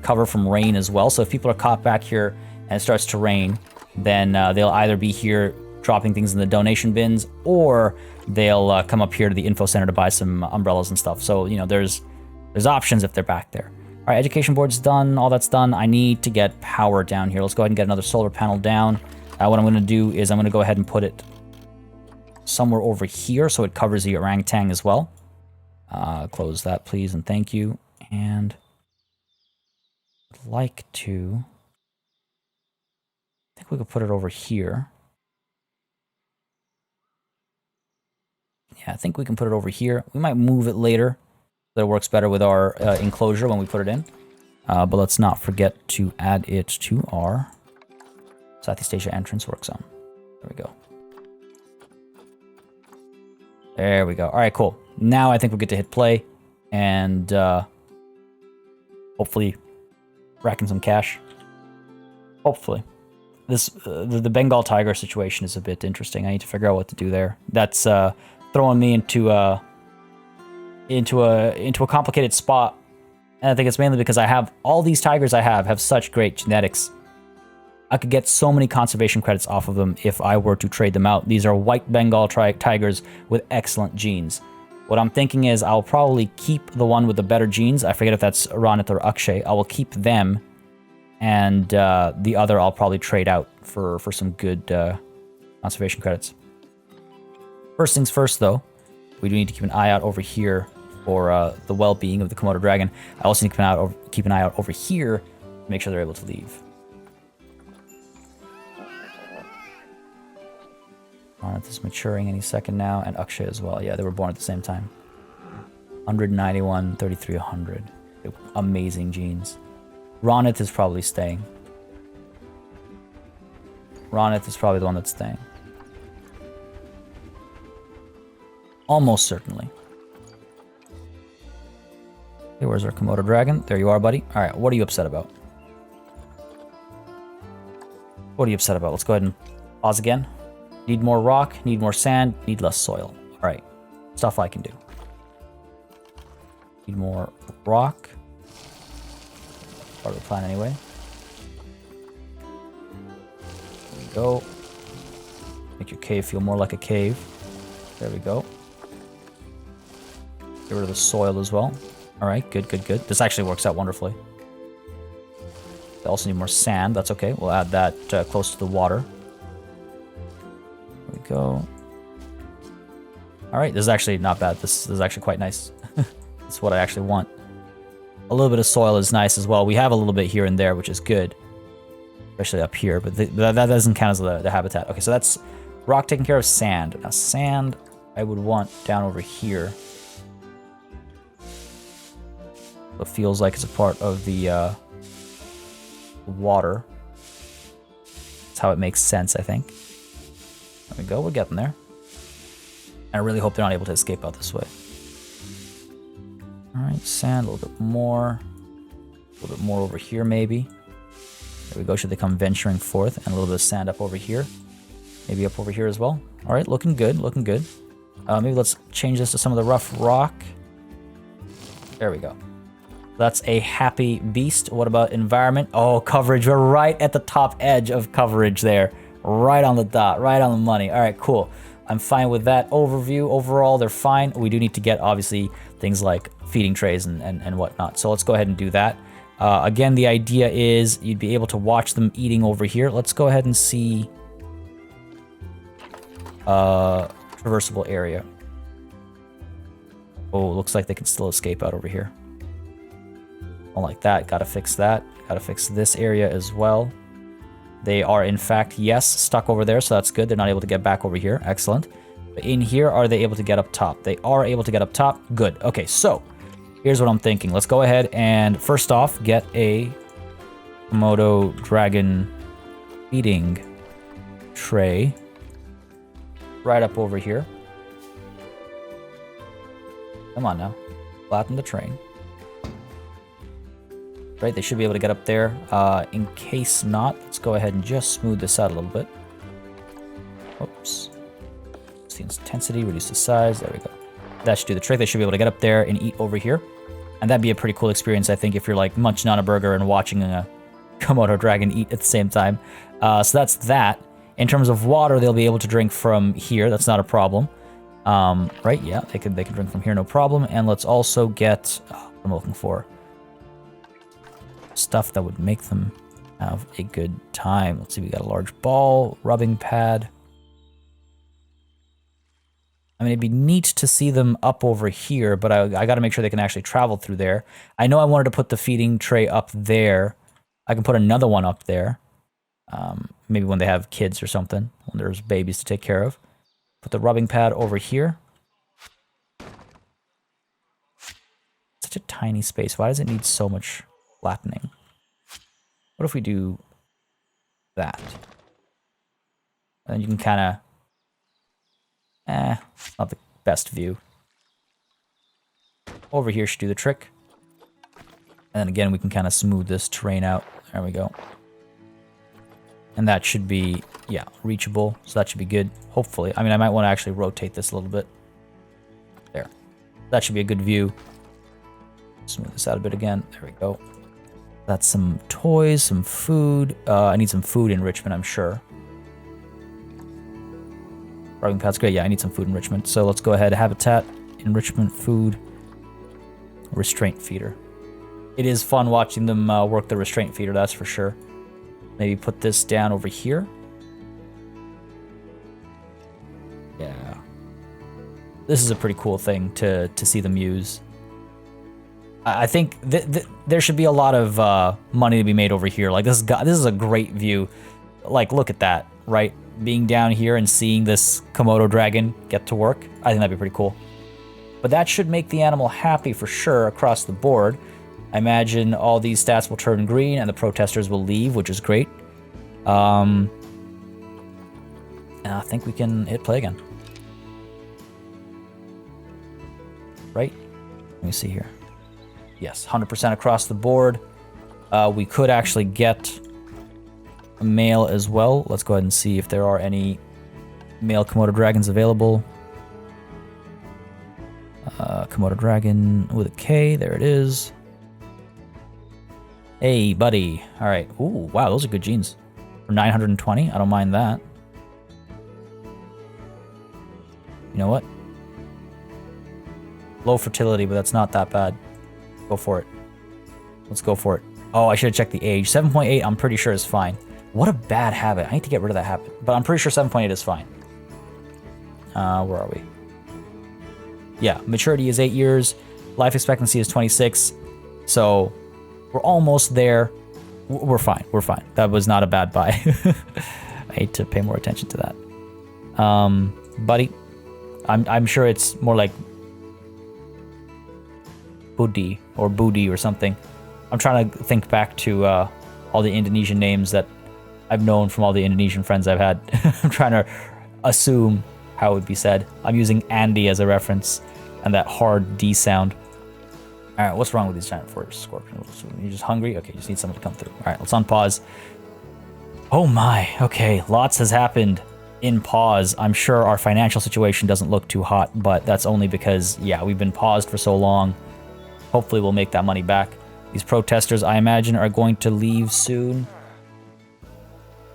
cover from rain as well. So if people are caught back here and it starts to rain, then they'll either be here dropping things in the donation bins, or they'll come up here to the info center to buy some umbrellas and stuff. So, you know, there's options if they're back there. All right, education board's done. All that's done. I need to get power down here. Let's go ahead and get another solar panel down. What I'm going to do is I'm going to go ahead and put it somewhere over here so it covers the orangutan as well. Close that, please, and thank you. And I'd like to... I think we could put it over here. Yeah, I think we can put it over here. We might move it later so that it works better with our enclosure when we put it in. But let's not forget to add it to our Southeast Asia entrance work zone. There we go. There we go. All right, cool. Now I think we'll get to hit play and hopefully rack in some cash. Hopefully. This the Bengal tiger situation is a bit interesting. I need to figure out what to do there. That's throwing me into a complicated spot. And I think it's mainly because I have all these tigers I have such great genetics. I could get so many conservation credits off of them if I were to trade them out. These are white Bengal tigers with excellent genes. What I'm thinking is I'll probably keep the one with the better genes. I forget if that's Ronit or Akshay. I will keep them, and the other I'll probably trade out for some good conservation credits. First things first, though, we do need to keep an eye out over here for the well-being of the Komodo dragon. I also need to keep an eye out over here to make sure they're able to leave. Ronit is maturing any second now, and Akshay as well. Yeah, they were born at the same time. 191, 3300. Amazing genes. Ronit is probably staying. Ronit is probably the one that's staying. Almost certainly. Okay, where's our Komodo dragon? There you are, buddy. All right, what are you upset about? What are you upset about? Let's go ahead and pause again. Need more rock, need more sand, need less soil. All right, stuff I can do. Need more rock. Part of the plan anyway. There we go. Make your cave feel more like a cave. There we go. Get rid of the soil as well. All right, good, good, good. This actually works out wonderfully. They also need more sand. That's okay. We'll add that close to the water. There we go. All right, this is actually not bad. This is actually quite nice. That's what I actually want. A little bit of soil is nice as well. We have a little bit here and there, which is good. Especially up here, but that doesn't count as the habitat. Okay, so that's rock taking care of sand. Now sand I would want down over here. It feels like it's a part of the water. That's how it makes sense, I think. There we go, we're getting there. I really hope they're not able to escape out this way. Alright, sand, a little bit more. A little bit more over here, maybe. There we go, should they come venturing forth. And a little bit of sand up over here. Maybe up over here as well. Alright, looking good, looking good. Maybe let's change this to some of the rough rock. There we go. That's a happy beast. What about environment? Oh, coverage. We're right at the top edge of coverage there. Right on the dot, right on the money. All right, cool. I'm fine with that overview. Overall, they're fine. We do need to get, obviously, things like feeding trays and whatnot. So let's go ahead and do that. Again, the idea is you'd be able to watch them eating over here. Let's go ahead and see traversable area. Oh, looks like they can still escape out over here. Don't like that. Gotta fix that. Gotta fix this area as well. They are, in fact, yes, stuck over there, so that's good. They're not able to get back over here. Excellent. But in here, are they able to get up top? They are able to get up top. Good. Okay, so here's what I'm thinking. Let's go ahead and, first off, get a Komodo dragon feeding tray right up over here. Come on now. Flatten the train. Right, they should be able to get up there. In case not, let's go ahead and just smooth this out a little bit. Oops. Reduce the intensity, reduce the size. There we go. That should do the trick. They should be able to get up there and eat over here. And that'd be a pretty cool experience, I think, if you're like munching on a burger and watching a Komodo dragon eat at the same time. So that's that. In terms of water, they'll be able to drink from here. That's not a problem. Right, yeah, they can drink from here, no problem. And let's also get, what I'm looking for, stuff that would make them have a good time. Let's see, we got a large ball, rubbing pad. I mean, it'd be neat to see them up over here, but I got to make sure they can actually travel through there. I know I wanted to put the feeding tray up there. I can put another one up there. Maybe when they have kids or something, when there's babies to take care of. Put the rubbing pad over here. Such a tiny space. Why does it need so much flattening? What if we do that? And then you can kind of... not the best view. Over here should do the trick. And then again, we can kind of smooth this terrain out. There we go. And that should be, yeah, reachable. So that should be good, hopefully. I mean, I might want to actually rotate this a little bit. There. That should be a good view. Smooth this out a bit again. There we go. That's some toys, some food. I need some food enrichment, I'm sure. Rubbing pad's great. Yeah, I need some food enrichment. So let's go ahead. Habitat, enrichment, food, restraint feeder. It is fun watching them work the restraint feeder, that's for sure. Maybe put this down over here. Yeah. This is a pretty cool thing to see them use. I think there should be a lot of money to be made over here. Like this is a great view. Like, look at that, right? Being down here and seeing this Komodo dragon get to work. I think that'd be pretty cool. But that should make the animal happy for sure across the board. I imagine all these stats will turn green and the protesters will leave, which is great. And I think we can hit play again. Right? Let me see here. Yes, 100% across the board. We could actually get a male as well. Let's go ahead and see if there are any male Komodo dragons available. Komodo dragon with a K. There it is. Hey, buddy. All right. Ooh, wow, those are good genes. For 920, I don't mind that. You know what? Low fertility, but that's not that bad. Go for it. Let's go for it. Oh, I should have checked the age. 7.8, I'm pretty sure is fine. What a bad habit. I need to get rid of that habit. But I'm pretty sure 7.8 is fine. Where are we? Yeah, maturity is 8 years. Life expectancy is 26. So... we're almost there. We're fine. We're fine. That was not a bad buy. I need to pay more attention to that. Buddy, I'm sure it's more like Budi or Budi or something. I'm trying to think back to all the Indonesian names that I've known from all the Indonesian friends I've had. I'm trying to assume how it would be said. I'm using Andy as a reference and that hard D sound. All right, what's wrong with these giant forest scorpions? You're just hungry? Okay, just need someone to come through. All right, let's unpause. Oh my, okay, lots has happened in pause. I'm sure our financial situation doesn't look too hot, but that's only because, yeah, we've been paused for so long. Hopefully we'll make that money back. These protesters, I imagine, are going to leave soon.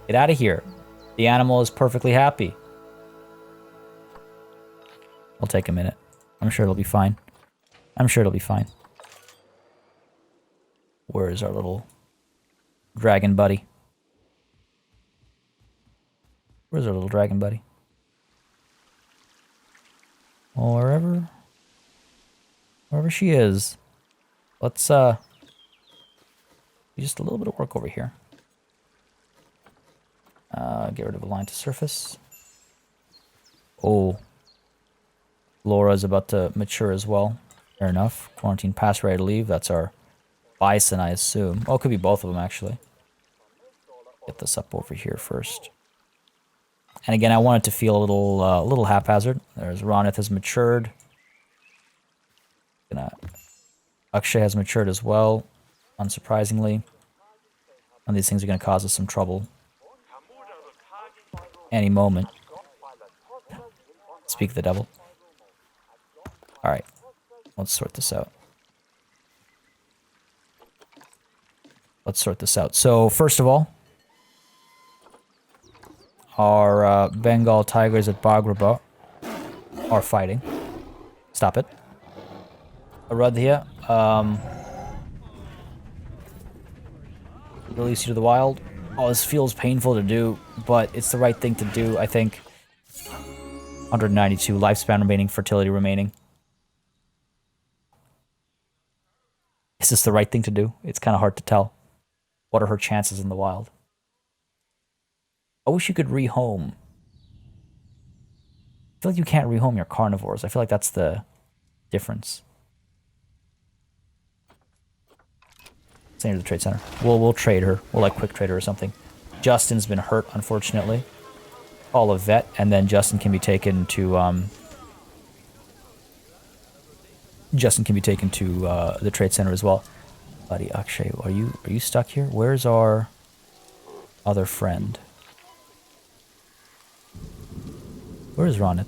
Get out of here. The animal is perfectly happy. It'll take a minute. I'm sure it'll be fine. I'm sure it'll be fine. Where is our little dragon buddy? Where's our little dragon buddy? Well, wherever she is. Let's do just a little bit of work over here. Get rid of a line to surface. Oh. Laura's about to mature as well. Fair enough. Quarantine pass, ready to leave. That's our bison, I assume. Oh, it could be both of them, actually. Get this up over here first. And again, I want it to feel a little haphazard. There's Ronith has matured. Akshay has matured as well, unsurprisingly. And these things are going to cause us some trouble any moment. Speak the devil. Alright, let's sort this out. So, first of all, our Bengal tigers at Bagraba are fighting. Stop it. Aradhya, release you to the wild. Oh, this feels painful to do, but it's the right thing to do, I think. 192 lifespan remaining, fertility remaining. Is this the right thing to do? It's kind of hard to tell. What are her chances in the wild? I wish you could rehome. I feel like you can't rehome your carnivores. I feel like that's the difference. Send her to the trade center. We'll trade her. We'll like quick trade her or something. Justin's been hurt, unfortunately. Call a vet, and then Justin can be taken to the trade center as well. Buddy Akshay, are you stuck here? Where's our other friend? Where is Ronit?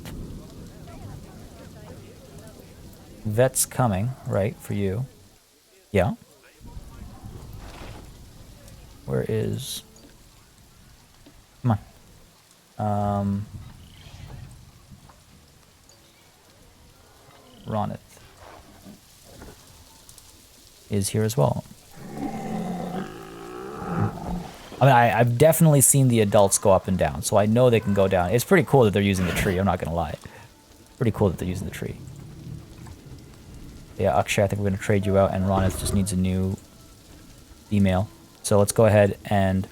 Vet's coming, right, for you. Yeah. Where is... Come on. Ronit is here as well. I mean, I've definitely seen the adults go up and down, so I know they can go down. It's pretty cool that they're using the tree, I'm not gonna lie. Pretty cool that they're using the tree. Yeah, Akshay, I think we're gonna trade you out, and Ronith just needs a new female. So let's go ahead and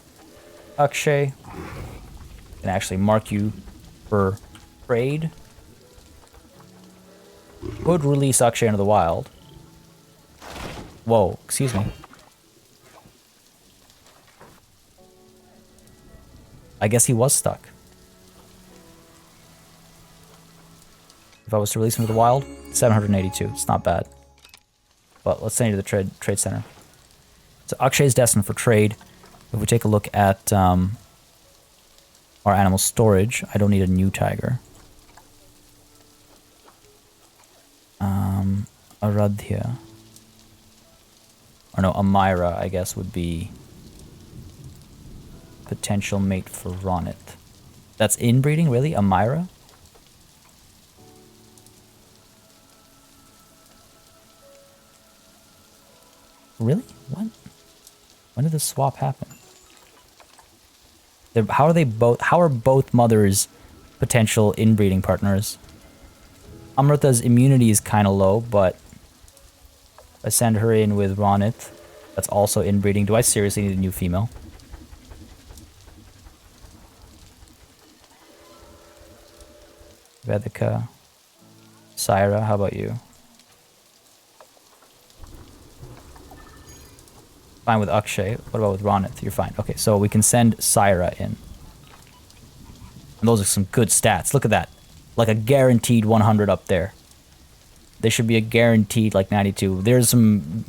Akshay can actually mark you for trade. Would release Akshay into the wild. Whoa, excuse me. I guess he was stuck. If I was to release him to the wild, 782. It's not bad. But let's send you to the trade center. So Akshay is destined for trade. If we take a look at our animal storage, I don't need a new tiger. Aradhya. Or no, Amira, I guess, would be potential mate for Ronit. That's inbreeding, really? Amira? Really? What? When did this swap happen? How are both mothers potential inbreeding partners? Amrita's immunity is kind of low, but if I send her in with Ronit, that's also inbreeding. Do I seriously need a new female? Vedika. Syra, how about you? Fine with Akshay. What about with Ronith? You're fine. Okay, so we can send Syra in. And those are some good stats. Look at that. Like a guaranteed 100 up there. They should be a guaranteed like 92. There's some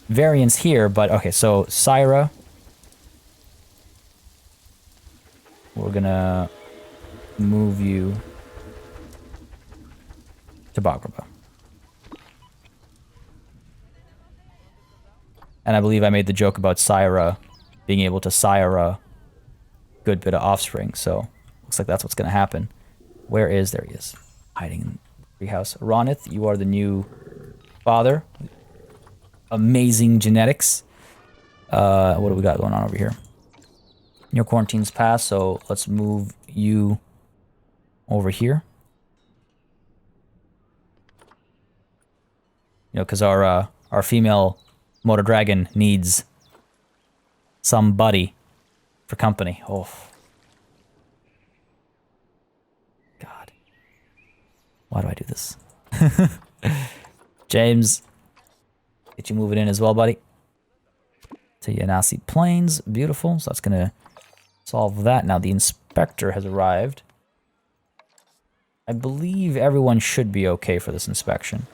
variance here, but okay, so Syra. We're gonna move you to Bagraba. And I believe I made the joke about Syra being able to Syra good bit of offspring, so looks like that's what's gonna happen. Where is... There he is. Hiding in the treehouse. Ronith, you are the new father. Amazing genetics. What do we got going on over here? Your quarantine's passed, so let's move you over here. You know, because our female Komodo dragon needs somebody for company. Oh. God. Why do I do this? James, get you moving in as well, buddy. To Yanasi Plains. Beautiful. So that's going to solve that. Now the inspector has arrived. I believe everyone should be okay for this inspection.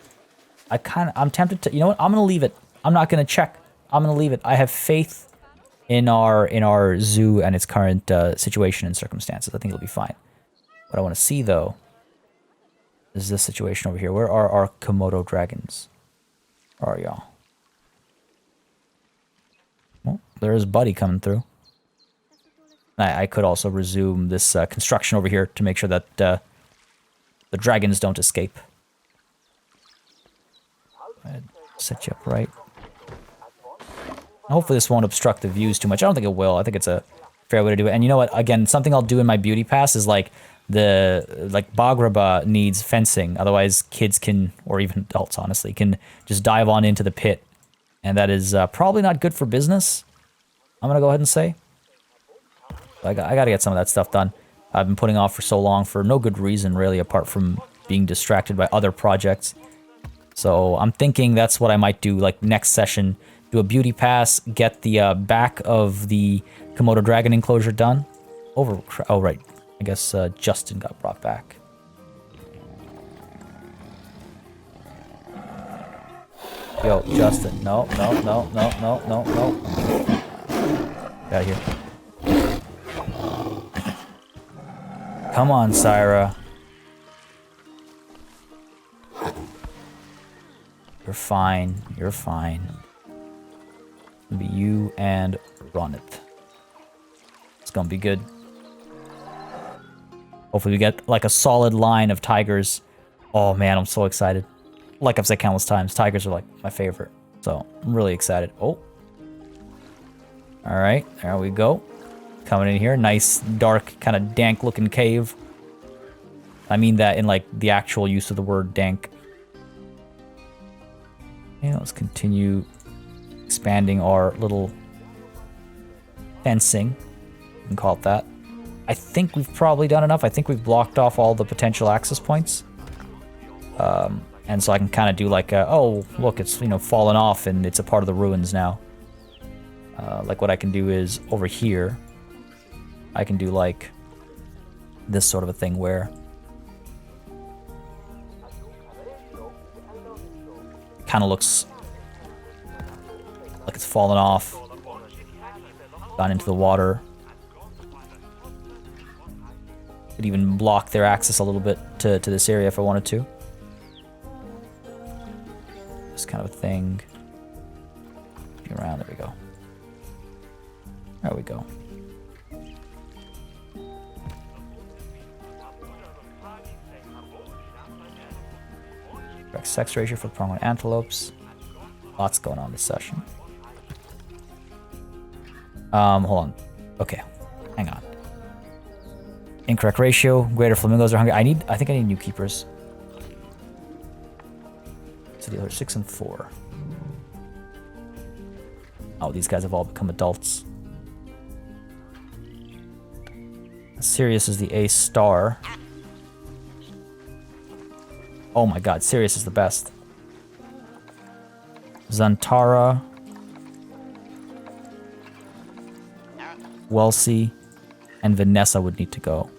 I'm tempted to, you know what? I'm going to leave it. I'm not going to check. I'm going to leave it. I have faith in our zoo and its current situation and circumstances. I think it'll be fine. What I want to see, though, is this situation over here. Where are our Komodo dragons? Where are y'all? Well, there is Buddy coming through. I could also resume this construction over here to make sure that the dragons don't escape. Set you up right. Hopefully this won't obstruct the views too much. I don't think it will. I think it's a fair way to do it. And you know what? Again, something I'll do in my beauty pass is like Bagraba needs fencing. Otherwise kids can, or even adults honestly, can just dive on into the pit. And that is probably not good for business. I'm going to go ahead and say. I got to get some of that stuff done. I've been putting off for so long for no good reason really, apart from being distracted by other projects. So I'm thinking that's what I might do like next session. Do a beauty pass, get the back of the Komodo dragon enclosure done. Oh, right. I guess Justin got brought back. Yo, Justin. No. Get out of here. Come on, Syra. You're fine. You're fine. It'll be you and Ronith. It's gonna be good. Hopefully we get like a solid line of tigers. Oh man, I'm so excited. Like I've said countless times, tigers are like my favorite. So I'm really excited. Oh. Alright, there we go. Coming in here. Nice, dark, kind of dank looking cave. I mean that in like the actual use of the word dank. Okay, let's continue expanding our little fencing. You can call it that. I think we've probably done enough. I think we've blocked off all the potential access points. And so I can kind of do like a, oh, look, it's, you know, fallen off and it's a part of the ruins now. Like what I can do is over here, I can do like this sort of a thing where it kind of looks like it's fallen off, gone into the water. Could even block their access a little bit to this area if I wanted to. This kind of a thing. Around, there we go. There we go. Correct sex ratio for pronghorn antelopes. Lots going on this session. Hold on. Okay, hang on. Incorrect ratio. Greater flamingos are hungry. I think I need new keepers. So the other 6 and 4. Oh, these guys have all become adults. Sirius is the A star. Oh my god, Sirius is the best. Zantara. Welsie. And Vanessa would need to go.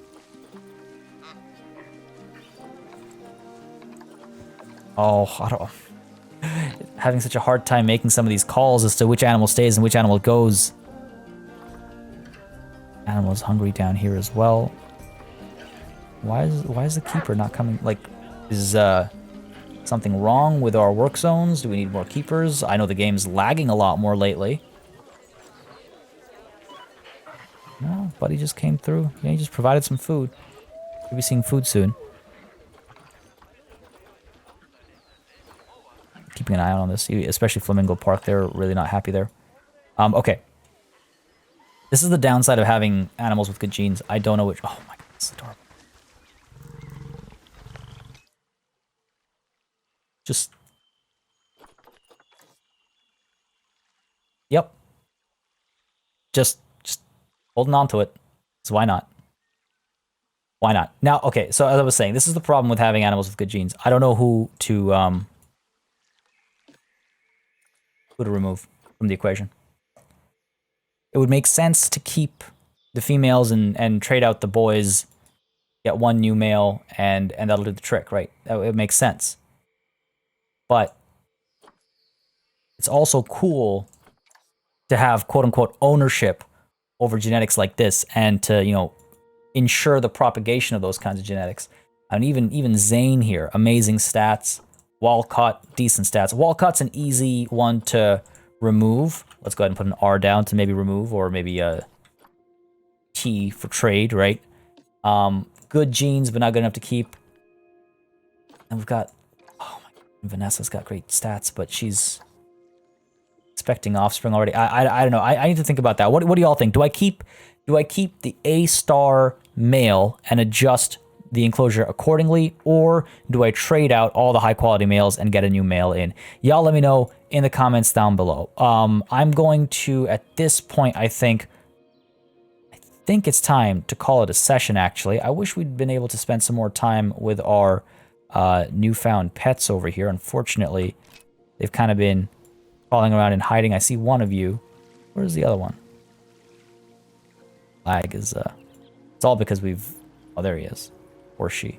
Oh, I don't... Having such a hard time making some of these calls as to which animal stays and which animal goes. Animal's hungry down here as well. Why is the keeper not coming? Like, is something wrong with our work zones? Do we need more keepers? I know the game's lagging a lot more lately. No, Buddy just came through. Yeah, he just provided some food. We'll be seeing food soon. keeping an eye out on this, especially Flamingo Park. They're really not happy there. Okay. This is the downside of having animals with good genes. I don't know which... Oh my god, this is adorable. Just... Yep. Just holding on to it. So why not? Why not? Now, okay, so as I was saying, this is the problem with having animals with good genes. I don't know who to remove from the equation. It would make sense to keep the females and trade out the boys, get one new male, and that'll do the trick, right? It makes sense. But it's also cool to have quote-unquote ownership over genetics like this and to, you know, ensure the propagation of those kinds of genetics. And even Zane here, amazing stats. Walcott, decent stats. Walcott's an easy one to remove. Let's go ahead and put an R down to maybe remove, or maybe a T for trade, right? Good genes, but not good enough to keep. And we've got, oh my god, Vanessa's got great stats, but she's expecting offspring already. I don't know. I need to think about that. What do y'all think? Do I keep the A-star male and adjust the enclosure accordingly, or do I trade out all the high quality males and get a new male in? Y'all let me know in the comments down below. I'm going to, at this point, I think it's time to call it a session, actually. I wish we'd been able to spend some more time with our newfound pets over here. Unfortunately, they've kind of been crawling around and hiding. I see one of you. Where's the other one? Lag is, it's all because we've, oh, there he is. Or she.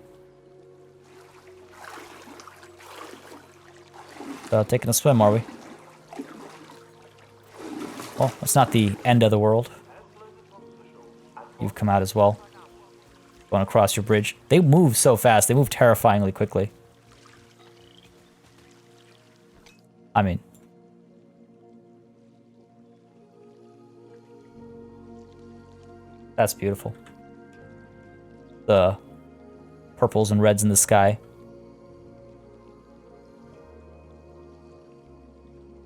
Taking a swim, are we? Well, it's not the end of the world. You've come out as well. Going across your bridge. They move so fast. They move terrifyingly quickly. I mean... That's beautiful. The purples and reds in the sky.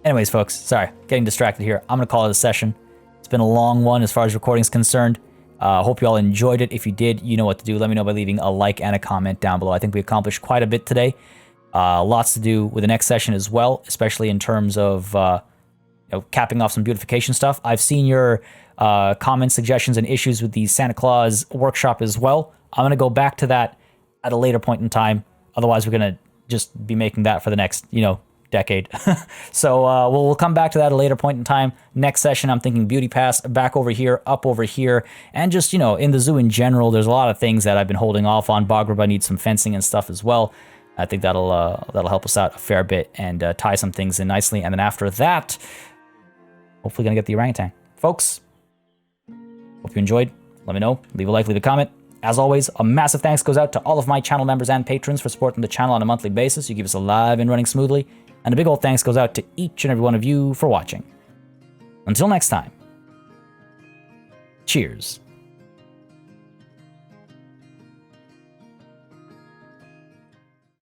Anyways, folks, sorry, getting distracted here. I'm going to call it a session. It's been a long one as far as recording's concerned. Hope you all enjoyed it. If you did, you know what to do. Let me know by leaving a like and a comment down below. I think we accomplished quite a bit today. Lots to do with the next session as well, especially in terms of capping off some beautification stuff. I've seen your comments, suggestions, and issues with the Santa Claus workshop as well. I'm going to go back to that at a later point in time. Otherwise, we're going to just be making that for the next, decade. So we'll come back to that at a later point in time. Next session, I'm thinking beauty pass, back over here, up over here, and just, in the zoo in general, there's a lot of things that I've been holding off on. Bagraba needs some fencing and stuff as well. I think that'll help us out a fair bit and tie some things in nicely. And then after that, hopefully gonna get the orangutan. Folks, hope you enjoyed. Let me know. Leave a like, leave a comment. As always, a massive thanks goes out to all of my channel members and patrons for supporting the channel on a monthly basis. You keep us alive and running smoothly. And a big old thanks goes out to each and every one of you for watching. Until next time, cheers.